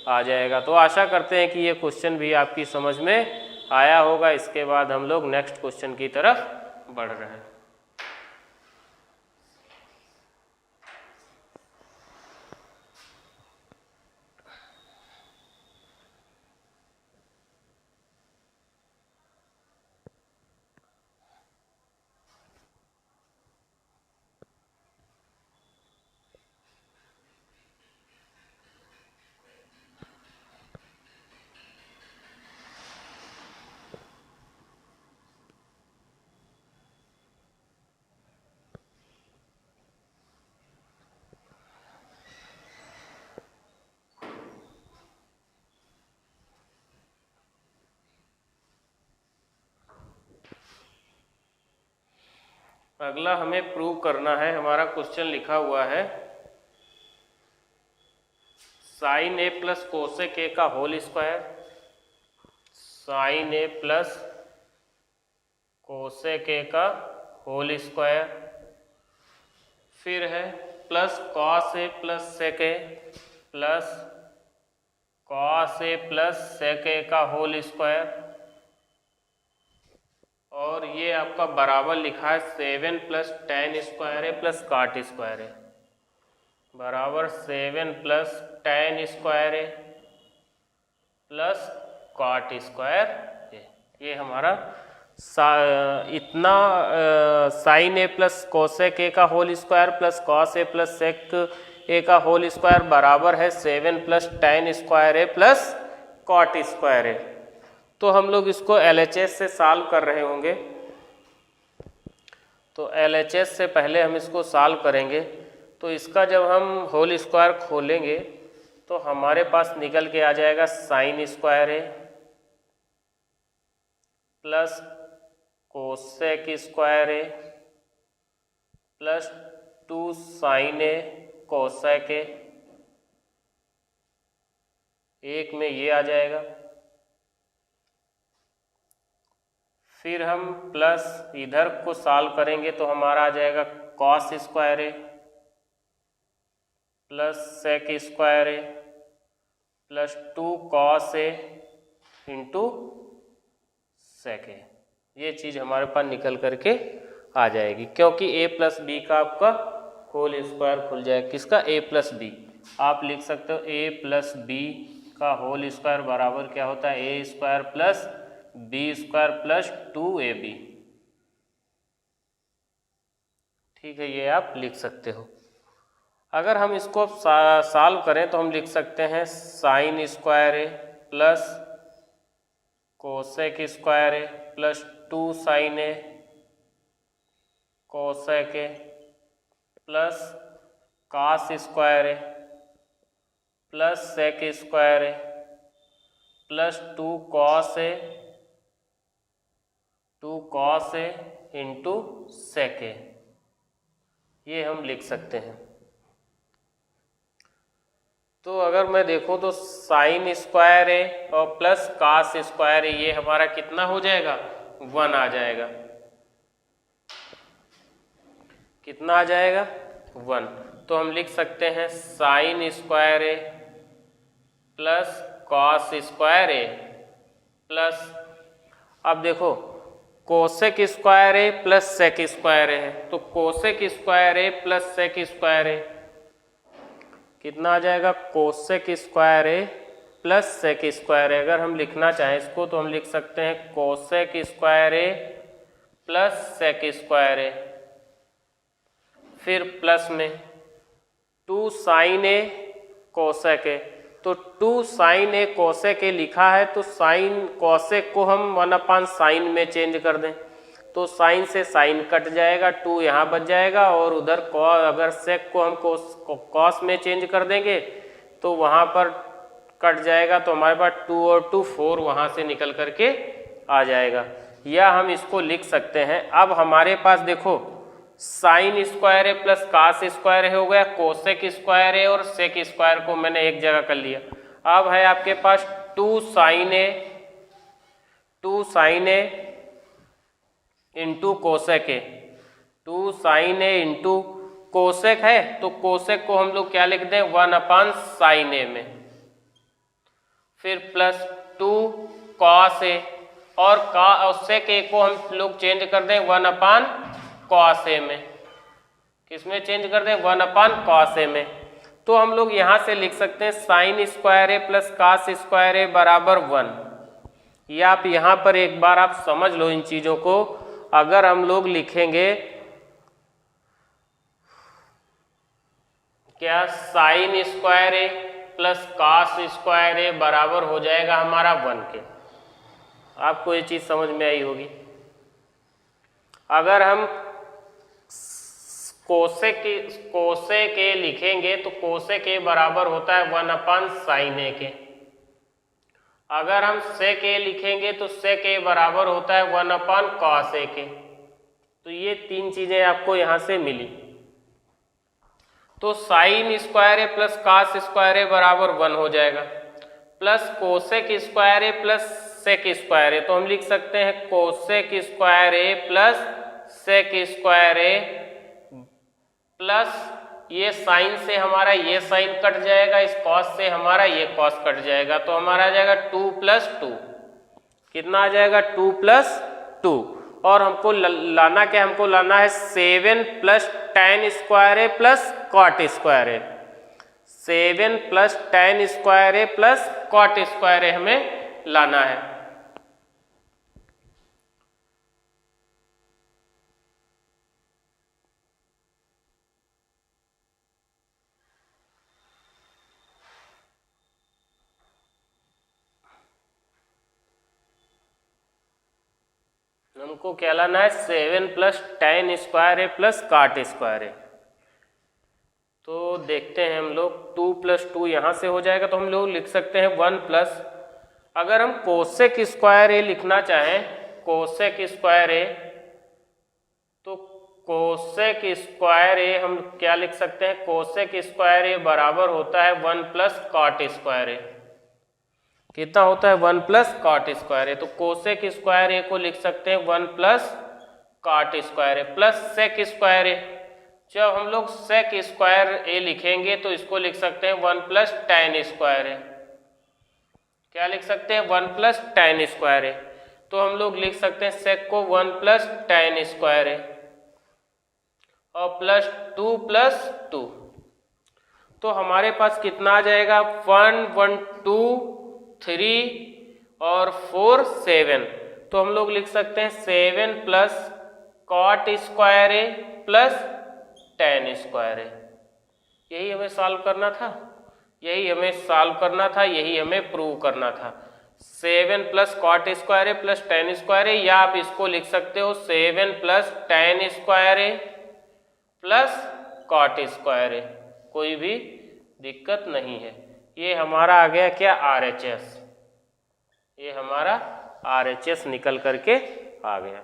आ जाएगा। तो आशा करते हैं कि ये क्वेश्चन भी आपकी समझ में आया होगा। इसके बाद हम लोग नेक्स्ट क्वेश्चन की तरफ बढ़ रहे हैं। अगला हमें प्रूव करना है, हमारा क्वेश्चन लिखा हुआ है साइन ए प्लस कोसेक ए का होल स्क्वायर, साइन ए प्लस कोसेक ए का होल स्क्वायर, फिर है plus cos A plus sec a plus cos A plus sec ए का होल स्क्वायर, और ये आपका बराबर लिखा है 7 प्लस tan स्क्वायर है प्लस काट स्क्वायर है, बराबर 7 प्लस tan स्क्वायर है प्लस काट स्क्वायर है। ये हमारा इतना साइन ए प्लस कोसेक ए का होल स्क्वायर प्लस कॉस ए प्लस सेक ए का होल स्क्वायर बराबर है 7 प्लस tan स्क्वायर ए प्लस कॉट स्क्वायर है। तो हम लोग इसको LHS से सॉल्व कर रहे होंगे, तो LHS से पहले हम इसको सॉल्व करेंगे। तो इसका जब हम होल स्क्वायर खोलेंगे तो हमारे पास निकल के आ जाएगा sine square A plus cosec square A plus 2 sine A cosec A, एक में ये आ जाएगा। फिर हम प्लस इधर को सॉल्व करेंगे तो हमारा आ जाएगा cos square A plus sec square A plus 2 cos a into sec a. ये चीज़ हमारे पास निकल करके आ जाएगी, क्योंकि a प्लस बी का आपका होल स्क्वायर खुल जाएगा। किसका? a plus B. आप लिख सकते हो a प्लस बी का होल स्क्वायर बराबर क्या होता है, a square plus B square plus 2ab। ठीक है, ये आप लिख सकते हो। अगर हम इसको सॉल्व करें तो हम लिख सकते हैं sine square A plus cosec square A plus 2 sine A cosec A plus cos square A plus sec square A plus 2 cos a into sec a, ये हम लिख सकते हैं। तो अगर मैं देखूं तो साइन स्क्वायर ए और प्लस कास स्क्वायर ए, ये हमारा कितना हो जाएगा, 1 आ जाएगा। कितना आ जाएगा, 1। तो हम लिख सकते हैं साइन स्क्वायर ए प्लस कॉस स्क्वायर ए प्लस, अब देखो कोसेक स्क्वायर ए प्लस सेक स्क्वायर ए है, तो कोसेक स्क्वायर ए प्लस सेक स्क्वायर ए कितना आ जाएगा, cosec square A plus sec square a. अगर हम लिखना चाहें इसको तो हम लिख सकते हैं कोसेक स्क्वायर ए प्लस सेक स्क्वायर ए, फिर प्लस में 2 साइन ए कोसेक ए, तो 2 साइन ए कोसेक ए लिखा है तो साइन कोसेक को हम 1/साइन में चेंज कर दें, तो साइन से साइन कट जाएगा, 2 यहाँ बच जाएगा और उधर अगर सेक को हम कॉस में चेंज कर देंगे तो वहाँ पर कट जाएगा, तो हमारे पास 2 और 2 4 वहाँ से निकल करके आ जाएगा। या हम इसको लिख सकते हैं, अब हमारे पास देखो साइन स्क्वायर ए प्लस कास स्क्वायर ए हो गया, कोसेक स्क्वायर ए और सेक स्क्वायर को मैंने एक जगह कर लिया। अब है आपके पास 2 sine A into cosec A, 2 sine A into cosec है तो कोसेक को हम लोग क्या लिख दें, 1/साइन ए में, फिर प्लस 2 कॉस ए और सेक ए को हम लोग चेंज कर दें 1/कॉस ए में, किसमें चेंज कर दें, 1/कॉस ए में। तो हम लोग यहाँ से लिख सकते हैं साइन स्क्वायर ए प्लस कास स्क्वायर ए बराबर 1। या आप यहाँ पर एक बार आप समझ लो इन चीज़ों को, अगर हम लोग लिखेंगे क्या, साइन स्क्वायर ए प्लस कास स्क्वायर ए बराबर हो जाएगा हमारा 1 के। आपको ये चीज़ समझ में आई होगी। अगर हम कोसेक ए लिखेंगे तो कोसेक ए बराबर होता है 1/साइन ए के। अगर हम सेक ए लिखेंगे तो सेक ए बराबर होता है 1/कॉस ए के। तो ये 3 चीजें आपको यहां से मिली। तो साइन स्क्वायर ए प्लस कास स्क्वायर ए बराबर 1 हो जाएगा, प्लस कोसेक स्क्वायर ए प्लस सेक स्क्वायर ए, तो हम लिख सकते हैं कोसेक स्क्वायर ए प्लस सेक स्क्वायर ए प्लस ये साइन से हमारा ये साइन कट जाएगा, इस कॉस से हमारा ये कॉस कट जाएगा, तो हमारा आ जाएगा 2 + 2। कितना आ जाएगा, 2 + 2। और हमको लाना क्या, हमको लाना है 7 + tan स्क्वायर ए प्लस कॉट स्क्वायर ए। 7 + tan स्क्वायर ए प्लस कॉट स्क्वायर ए हमें लाना है। हमको क्या लाना है, 7 + tan स्क्वायर ए प्लस कॉट स्क्वायर ए। तो देखते हैं हम लोग, 2 + 2 यहाँ से हो जाएगा, तो हम लोग लिख सकते हैं 1 प्लस, अगर हम कोसेक स्क्वायर ए लिखना चाहें, कोसेक स्क्वायर ए, तो कोसेक स्क्वायर ए हम क्या लिख सकते हैं, कोसेक स्क्वायर ए बराबर होता है 1 + कॉट स्क्वायर ए। कितना होता है, 1 + कॉट स्क्वायर ए। तो कोसेक स्क्वायर ए को लिख सकते हैं 1 + cot square A plus sec square A. जब हम लोग सेक स्क्वायर ए लिखेंगे तो इसको लिख सकते हैं 1 + tan स्क्वायर ए। क्या लिख सकते हैं, 1 + tan स्क्वायर ए। तो हम लोग लिख सकते हैं सेक को 1 + tan स्क्वायर ए और प्लस 2 + 2। तो हमारे पास कितना आ जाएगा, 1 1 2 3 और 4 7। तो हम लोग लिख सकते हैं 7 + कॉट स्क्वायर ए प्लस tan स्क्वायर ए। यही हमें सॉल्व करना था, यही हमें सॉल्व करना था, यही हमें प्रूव करना था। 7 प्लस कॉट स्क्वायर ए प्लस टेन स्क्वायर ए, या आप इसको लिख सकते हो 7 प्लस टेन स्क्वायर ए प्लस कॉट स्क्वायर ए, कोई भी दिक्कत नहीं है। ये हमारा आ गया क्या, RHS, ये हमारा RHS निकल करके आ गया।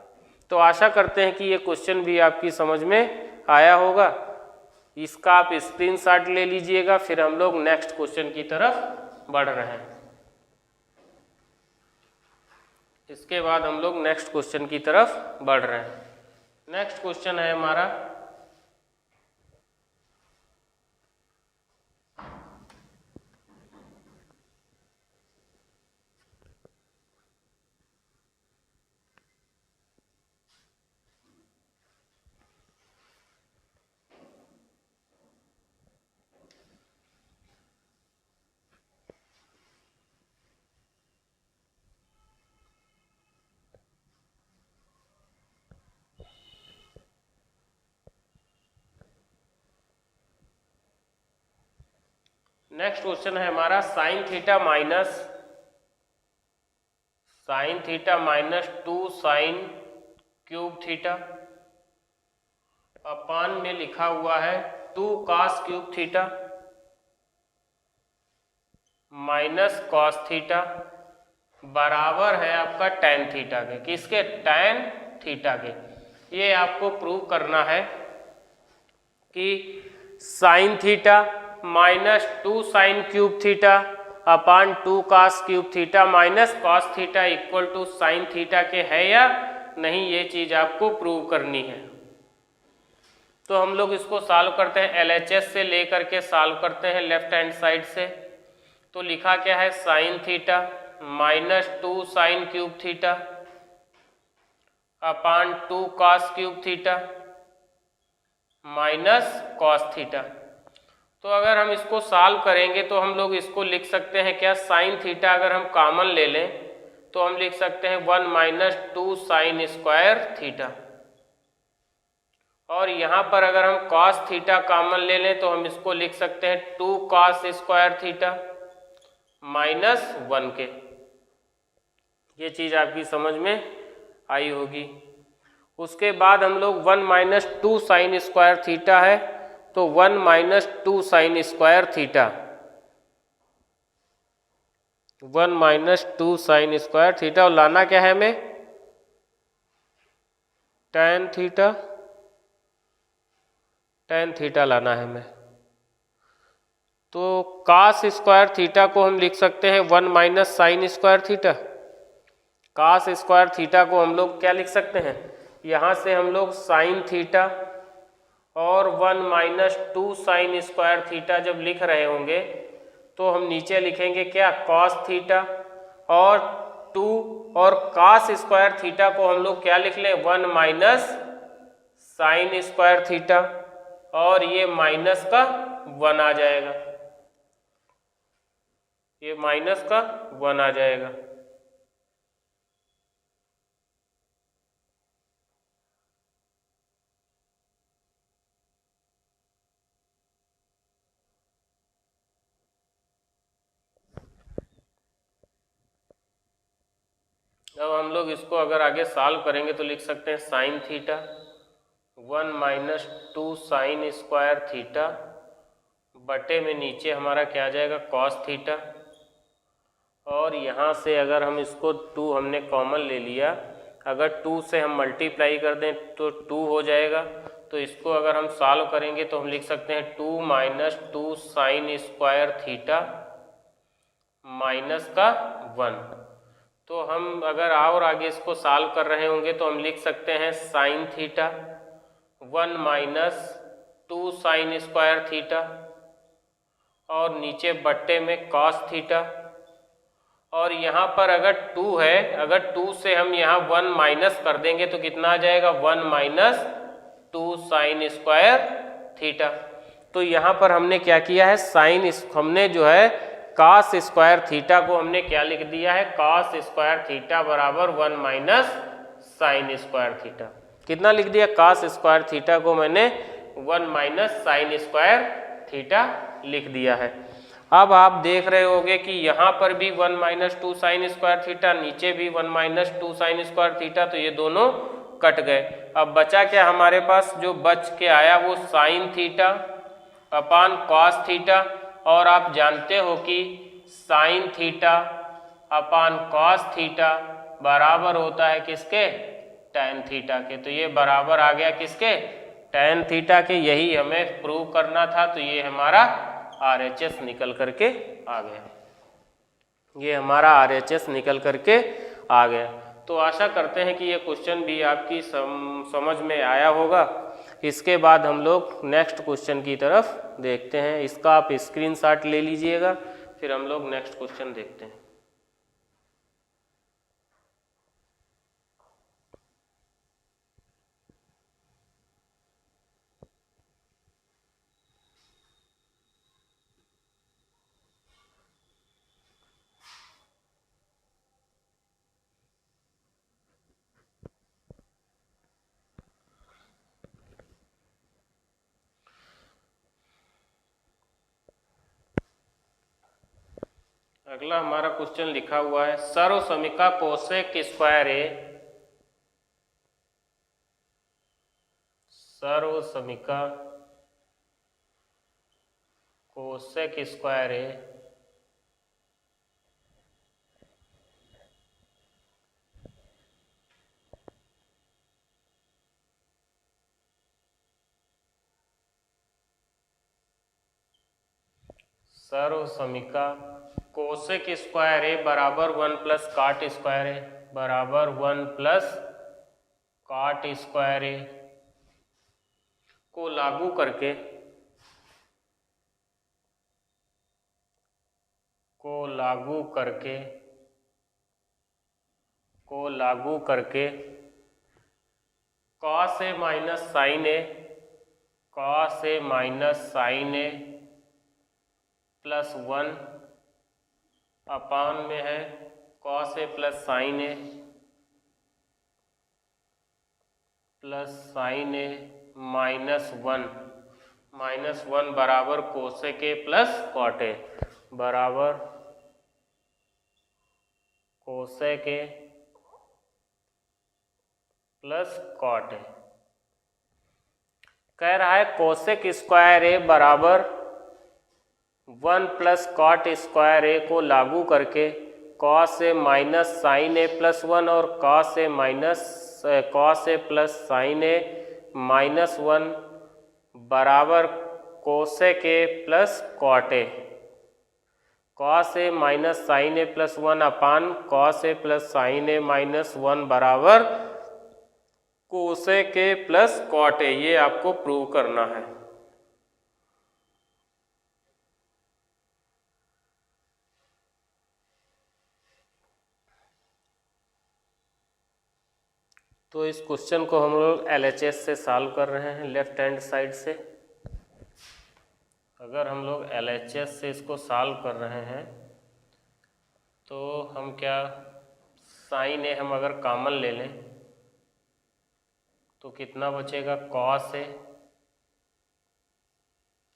तो आशा करते हैं कि ये क्वेश्चन भी आपकी समझ में आया होगा। इसका आप स्क्रीनशॉट ले लीजिएगा। फिर हम लोग नेक्स्ट क्वेश्चन की तरफ बढ़ रहे हैं। इसके बाद हम लोग नेक्स्ट क्वेश्चन की तरफ बढ़ रहे हैं। नेक्स्ट क्वेश्चन है हमारा नेक्स्ट क्वेश्चन है हमारा sign theta minus 2 sine cube theta अपान में लिखा हुआ है 2 cos cube theta minus cos theta बराबर है आपका टेन थीटा के। किसके, टेन थीटा के। ये आपको प्रूव करना है कि sine theta minus 2 sine cube theta upon 2 cos cube theta minus cos theta equal to sine theta के है या नहीं, ये चीज आपको प्रूव करनी है। तो हम लोग इसको सॉल्व करते हैं, LHS से लेकर के सॉल्व करते हैं लेफ्ट हैंड साइड से। तो लिखा क्या है, sign theta minus 2 sine cube theta upon 2 cos cube theta minus cos theta. तो अगर हम इसको सॉल्व करेंगे तो हम लोग इसको लिख सकते हैं क्या, साइन थीटा अगर हम कॉमन ले लें तो हम लिख सकते हैं 1 माइनस 2 साइन स्क्वायर थीटा, और यहाँ पर अगर हम कॉस थीटा कॉमन ले लें तो हम इसको लिख सकते हैं 2 कॉस स्क्वायर थीटा माइनस 1 के। ये चीज आपकी समझ में आई होगी। उसके बाद हम लोग 1 माइनस 2 साइन स्क्वायर थीटा है, तो 1 minus 2 sign square theta, 1 minus 2 sign square theta, और लाना क्या है हमें, टेन थीटा, टेन थीटा लाना है हमें। तो कास स्क्वायर थीटा को हम लिख सकते हैं 1 minus sine square theta. Cos square theta को हम लोग क्या लिख सकते हैं, यहाँ से हम लोग साइन थीटा और 1 माइनस 2 साइन स्क्वायर थीटा जब लिख रहे होंगे तो हम नीचे लिखेंगे क्या, कॉस थीटा, और 2 और कास स्क्वायर थीटा को हम लोग क्या लिख लें, 1 माइनस साइन स्क्वायर थीटा, और ये माइनस का 1 आ जाएगा, ये माइनस का 1 आ जाएगा। अब हम लोग इसको अगर आगे सॉल्व करेंगे तो लिख सकते हैं sine theta 1 minus 2 sign square theta बटे में नीचे हमारा क्या आ जाएगा, कॉस थीटा, और यहाँ से अगर हम इसको 2 हमने कॉमन ले लिया, अगर 2 से हम मल्टीप्लाई कर दें तो 2 हो जाएगा। तो इसको अगर हम सॉल्व करेंगे तो हम लिख सकते हैं 2 minus 2 sign square theta minus का 1। तो हम अगर और आगे इसको सॉल्व कर रहे होंगे तो हम लिख सकते हैं sine theta 1 minus 2 sign square theta, और नीचे बट्टे में कॉस थीटा, और यहाँ पर अगर 2 है, अगर 2 से हम यहाँ 1 माइनस कर देंगे तो कितना आ जाएगा, 1 माइनस 2 साइन स्क्वायर थीटा। तो यहाँ पर हमने क्या किया है, साइन, हमने जो है कॉस स्क्वायर थीटा को हमने क्या लिख दिया है, कॉस स्क्वायर थीटा बराबर 1 माइनस साइन स्क्वायर थीटा। कितना लिख दिया, कॉस स्क्वायर थीटा को मैंने 1 माइनस साइन स्क्वायर थीटा लिख दिया है। अब आप देख रहे होंगे कि यहाँ पर भी 1 माइनस 2 साइन स्क्वायर थीटा, नीचे भी 1 माइनस 2 साइन स्क्वायर थीटा, तो ये दोनों कट गए। अब बचा क्या हमारे पास, जो बच के आया वो sign theta upon cos theta, और आप जानते हो कि sine theta upon cos theta बराबर होता है किसके, टैन थीटा के। तो ये बराबर आ गया किसके, टैन थीटा के। यही हमें प्रूव करना था, तो ये हमारा RHS निकल करके आ गया, ये हमारा RHS निकल करके आ गया। तो आशा करते हैं कि ये क्वेश्चन भी आपकी समझ में आया होगा। इसके बाद हम लोग नेक्स्ट क्वेश्चन की तरफ देखते हैं। इसका आप स्क्रीनशॉट ले लीजिएगा, फिर हम लोग नेक्स्ट क्वेश्चन देखते हैं। अगला हमारा क्वेश्चन लिखा हुआ है, सर्वसमीका कोसेक स्क्वायर ए, सर्वसमीका कोसेक स्क्वायर ए सर्वसमीका कोसेक स्क्वायर ए बराबर 1 प्लस काट स्क्वायर ए बराबर 1 प्लस काट स्क्वायर ए को लागू करके cos A minus sine a, cos A minus sine A plus 1 अपान में है कॉस ए प्लस साइन ए प्लस साइन ए माइनस वन बराबर cosec A plus cot a बराबर cosec A plus cot a. कह रहा है कोसेक स्क्वायर ए बराबर 1 प्लस कॉट स्क्वायर ए को लागू करके कॉस ए माइनस साइन ए प्लस 1 और कॉस ए प्लस साइन ए माइनस 1 बराबर cosec A plus cot A. Cos A minus sine A plus 1 upon cos A plus sine A minus 1 बराबर cosec A plus cot A, ये आपको prove करना है। तो इस question को हम लोग LHS से सॉल्व कर रहे हैं, लेफ्ट हैंड साइड से। अगर हम लोग LHS से इसको सॉल्व कर रहे हैं तो हम क्या, साइन ए हम अगर कॉमन ले लें तो कितना बचेगा, cos A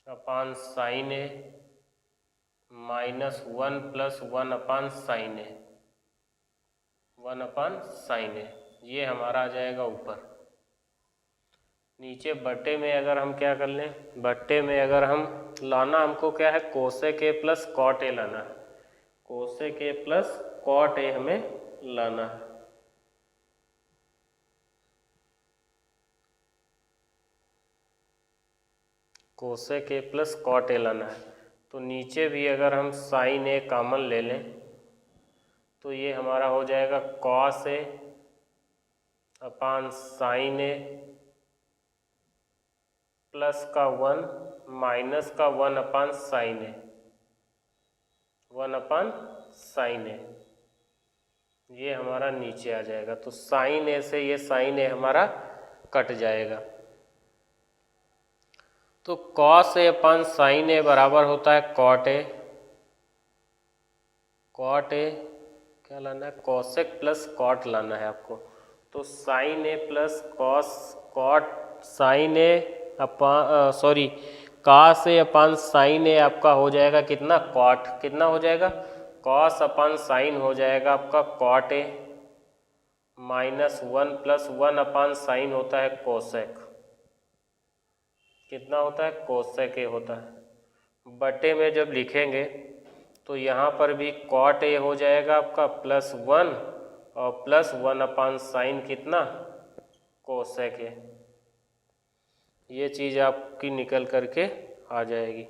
upon sign A minus 1 plus 1 upon sign A, 1 upon sign ए, ये हमारा आ जाएगा ऊपर। नीचे बट्टे में अगर हम क्या कर लें, बट्टे में अगर हम लाना हमको क्या है, cosec A plus cot A लाना है, cosec A plus cot A हमें लाना है। Cosec A plus cot A लाना है। तो नीचे भी अगर हम साइन ए कॉमन ले लें तो ये हमारा हो जाएगा cos A upon sign A plus का 1 माइनस का 1 अपान साइन ए, 1 अपान साइन ए, ये हमारा नीचे आ जाएगा। तो साइन ए से ये साइन ए हमारा कट जाएगा। तो कॉस ए अपान साइन ए बराबर होता है कॉट ए, कॉट ए क्या लाना है, कॉसेक प्लस कॉट लाना है आपको। तो sign A plus cos cot, sign A upon cos A upon sign ए आपका हो जाएगा कितना, कॉट, कितना हो जाएगा, कॉस अपान साइन हो जाएगा आपका कॉट ए, -1 + 1 अपान साइन होता है कोसेक, कितना होता है, कोसेक ए होता है। बटे में जब लिखेंगे तो यहाँ पर भी कॉट ए हो जाएगा आपका +1 और +1 अपान साइन कितना, कोसेक ए। ये चीज़ आपकी निकल करके आ जाएगी।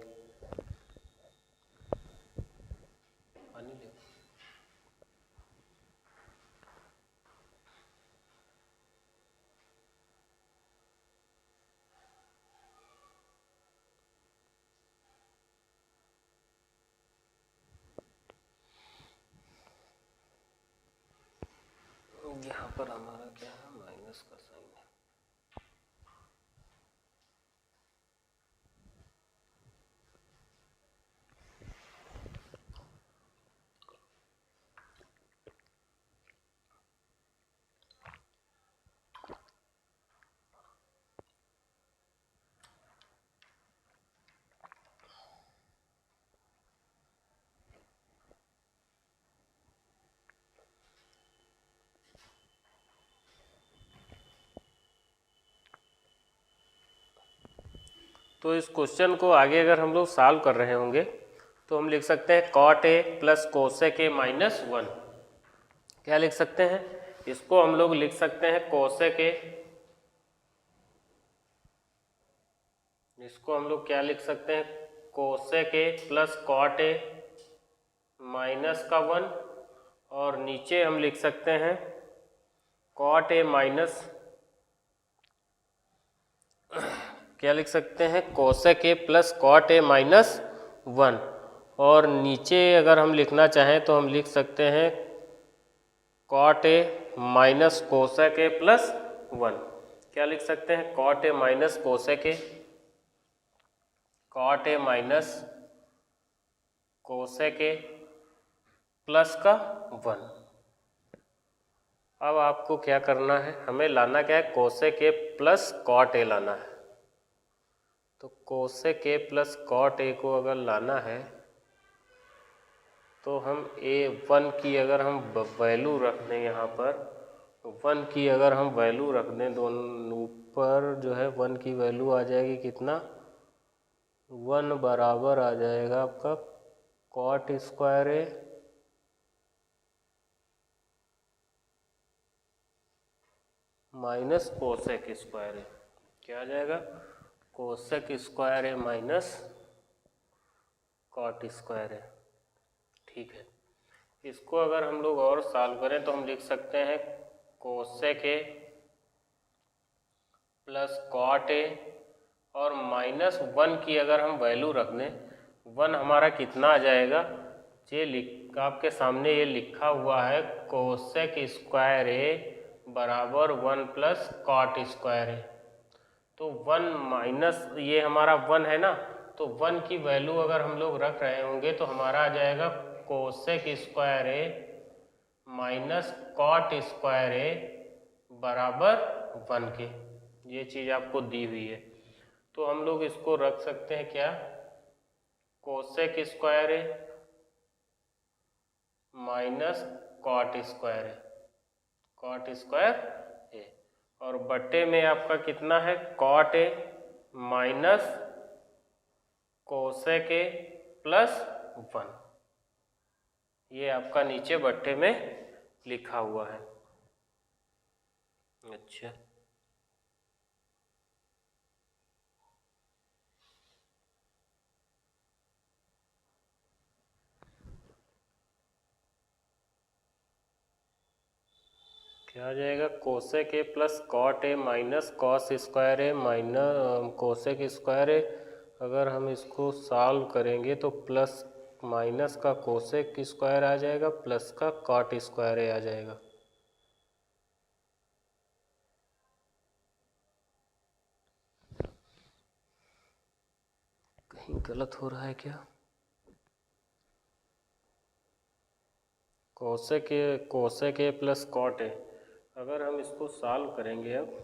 यहाँ पर हमारा क्या है, माइनस का साइन है। तो इस क्वेश्चन को आगे अगर हम लोग सॉल्व कर रहे होंगे तो हम लिख सकते हैं cot A plus cosec A -1। क्या लिख सकते हैं, इसको हम लोग लिख सकते हैं कोसेक ए, इसको हम लोग क्या लिख सकते हैं, cosec A plus cot A -1, और नीचे हम लिख सकते हैं कॉट ए माइनस, क्या लिख सकते हैं, cosec A plus cot A -1, और नीचे अगर हम लिखना चाहें तो हम लिख सकते हैं cot A minus cosec A +1। क्या लिख सकते हैं, cot A minus cosec A, cot A minus cosec A +1। अब आपको क्या करना है, हमें लाना क्या है, cosec A plus cot A लाना है। तो cosec A plus cot A को अगर लाना है तो हम A1 की अगर हम वैल्यू रख दें, यहाँ पर 1 की अगर हम वैल्यू रख दें, दोनों ऊपर जो है 1 की वैल्यू आ जाएगी कितना, 1 बराबर आ जाएगा आपका कॉट स्क्वायर ए माइनस कोसेक स्क्वायर ए। क्या आ जाएगा, कोसेक स्क्वायर ए माइनस कॉट स्क्वायर ए। ठीक है, इसको अगर हम लोग और सॉल्व करें तो हम लिख सकते हैं cosec A plus cot A और -1 की अगर हम वैल्यू रख दें, 1 हमारा कितना आ जाएगा, ये आपके सामने ये लिखा हुआ है कोसेक स्क्वायर ए बराबर 1 प्लस कॉट स्क्वायर ए। तो 1 माइनस ये हमारा 1 है ना, तो 1 की वैल्यू अगर हम लोग रख रहे होंगे तो हमारा आ जाएगा कोसेक स्क्वायर ए माइनस कॉट स्क्वायर ए बराबर 1 के। ये चीज़ आपको दी हुई है, तो हम लोग इसको रख सकते हैं क्या, cosec square A minus cot square A, cot square A, और बटे में आपका कितना है, cot A minus cosec A +1। ये आपका नीचे बट्टे में लिखा हुआ है। अच्छा, क्या आ जाएगा, cosec A plus cot A minus cos square A minus cosec square a. अगर हम इसको सॉल्व करेंगे तो प्लस माइनस का कोसेक स्क्वायर आ जाएगा, प्लस का कॉट स्क्वायर ए आ जाएगा। कहीं गलत हो रहा है क्या, cosec A plus cot A, अगर हम इसको सॉल्व करेंगे अब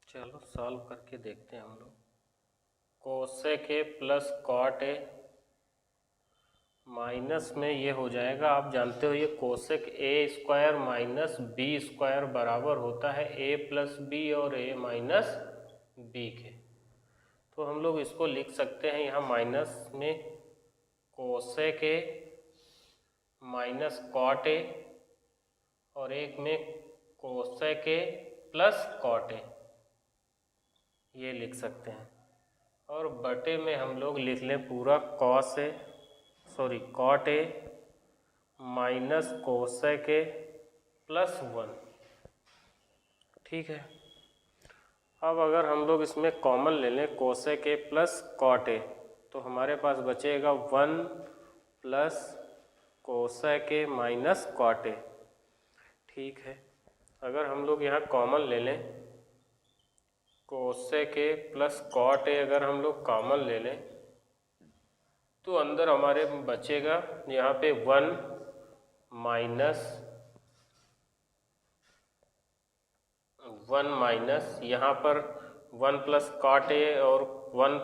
चलो सॉल्व करके देखते हैं हम लोग। कोसेक ए प्लस कॉट ए माइनस में ये हो जाएगा, आप जानते हो ये cosec A square minus B square बराबर होता है ए प्लस बी और ए माइनस बी के। तो हम लोग इसको लिख सकते हैं यहाँ माइनस में cosec A minus cot A और एक में cosec A plus cot A, ये लिख सकते हैं। और बटे में हम लोग लिख लें पूरा कॉट ए माइनस कोसेक ए प्लस 1। ठीक है। अब अगर हम लोग इसमें कॉमन ले लें cosec A plus cot A, तो हमारे पास बचेगा 1 plus cosec A minus cot A. ठीक है। अगर हम लोग यहाँ कॉमन ले लें cosec A plus cot A, अगर हम लोग कॉमन ले लें तो अंदर हमारे बचेगा यहाँ पे 1 माइनस यहाँ पर 1 प्लस कॉट ए और 1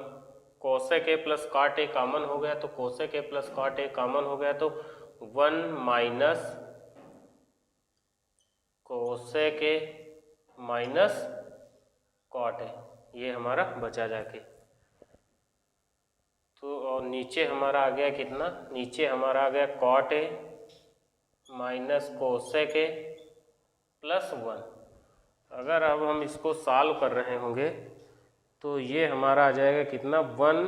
cosec A plus cot A common हो गया, तो cosec A plus cot A common हो गया, तो 1 minus cosec A minus cot A, ये हमारा बचा जाके। तो और नीचे हमारा आ गया कितना, नीचे हमारा आ गया कॉट ए माइनस कोसेक ए प्लस 1। अगर अब हम इसको सॉल्व कर रहे होंगे तो ये हमारा आ जाएगा कितना, 1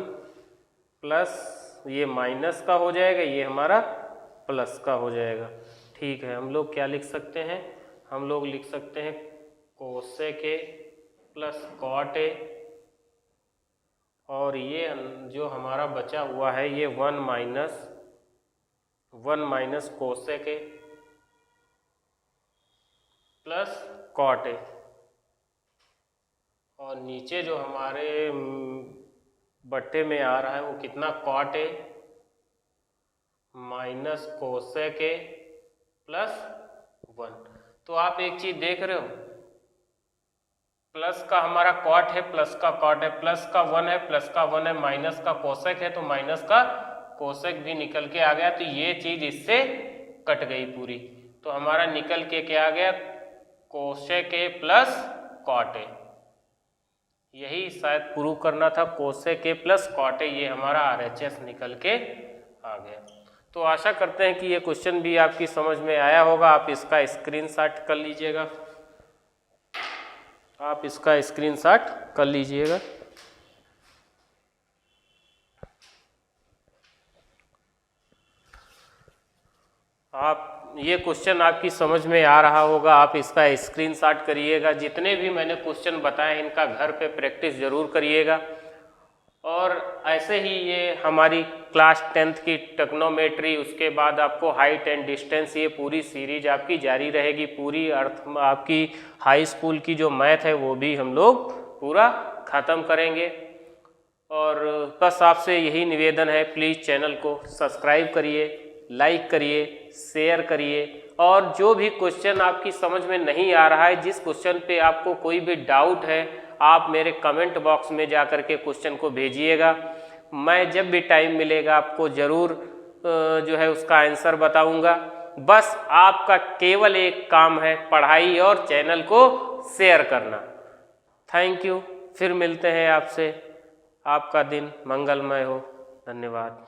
प्लस ये माइनस का हो जाएगा, ये हमारा प्लस का हो जाएगा। ठीक है। हम लोग क्या लिख सकते हैं, हम लोग लिख सकते हैं cosec A plus cot A, और ये जो हमारा बचा हुआ है ये 1 minus cosec A plus cot A, और नीचे जो हमारे बट्टे में आ रहा है वो कितना, कॉट ए माइनस कोसेक ए प्लस 1। तो आप एक चीज देख रहे हो, प्लस का हमारा कॉट है, प्लस का कॉट है, प्लस का 1 है, प्लस का 1 है, माइनस का कोसेक है, तो माइनस का कोसेक भी निकल के आ गया, तो ये चीज इससे कट गई पूरी। तो हमारा निकल के क्या आ गया, cosec A plus cot A. यही शायद प्रूव करना था, cosec A plus cot A, ये हमारा RHS निकल के आ गया। तो आशा करते हैं कि ये क्वेश्चन भी आपकी समझ में आया होगा। आप इसका स्क्रीनशॉट कर लीजिएगा, आप इसका स्क्रीनशॉट कर लीजिएगा। आप ये क्वेश्चन आपकी समझ में आ रहा होगा, आप इसका स्क्रीनशॉट करिएगा। जितने भी मैंने क्वेश्चन बताए इनका घर पे प्रैक्टिस जरूर करिएगा। और ऐसे ही ये हमारी क्लास 10th की ट्रिग्नोमेट्री, उसके बाद आपको हाइट एंड डिस्टेंस, ये पूरी सीरीज आपकी जारी रहेगी। पूरी आपकी हाई स्कूल की जो मैथ है वो भी हम लोग पूरा ख़त्म करेंगे। और बस आपसे यही निवेदन है, प्लीज़ चैनल को सब्सक्राइब करिए, लाइक करिए, शेयर करिए। और जो भी क्वेश्चन आपकी समझ में नहीं आ रहा है, जिस क्वेश्चन पे आपको कोई भी डाउट है, आप मेरे कमेंट बॉक्स में जा कर के क्वेश्चन को भेजिएगा। मैं जब भी टाइम मिलेगा आपको ज़रूर जो है उसका आंसर बताऊंगा। बस आपका केवल एक काम है, पढ़ाई और चैनल को शेयर करना। Thank you. फिर मिलते हैं आपसे। आपका दिन मंगलमय हो। धन्यवाद।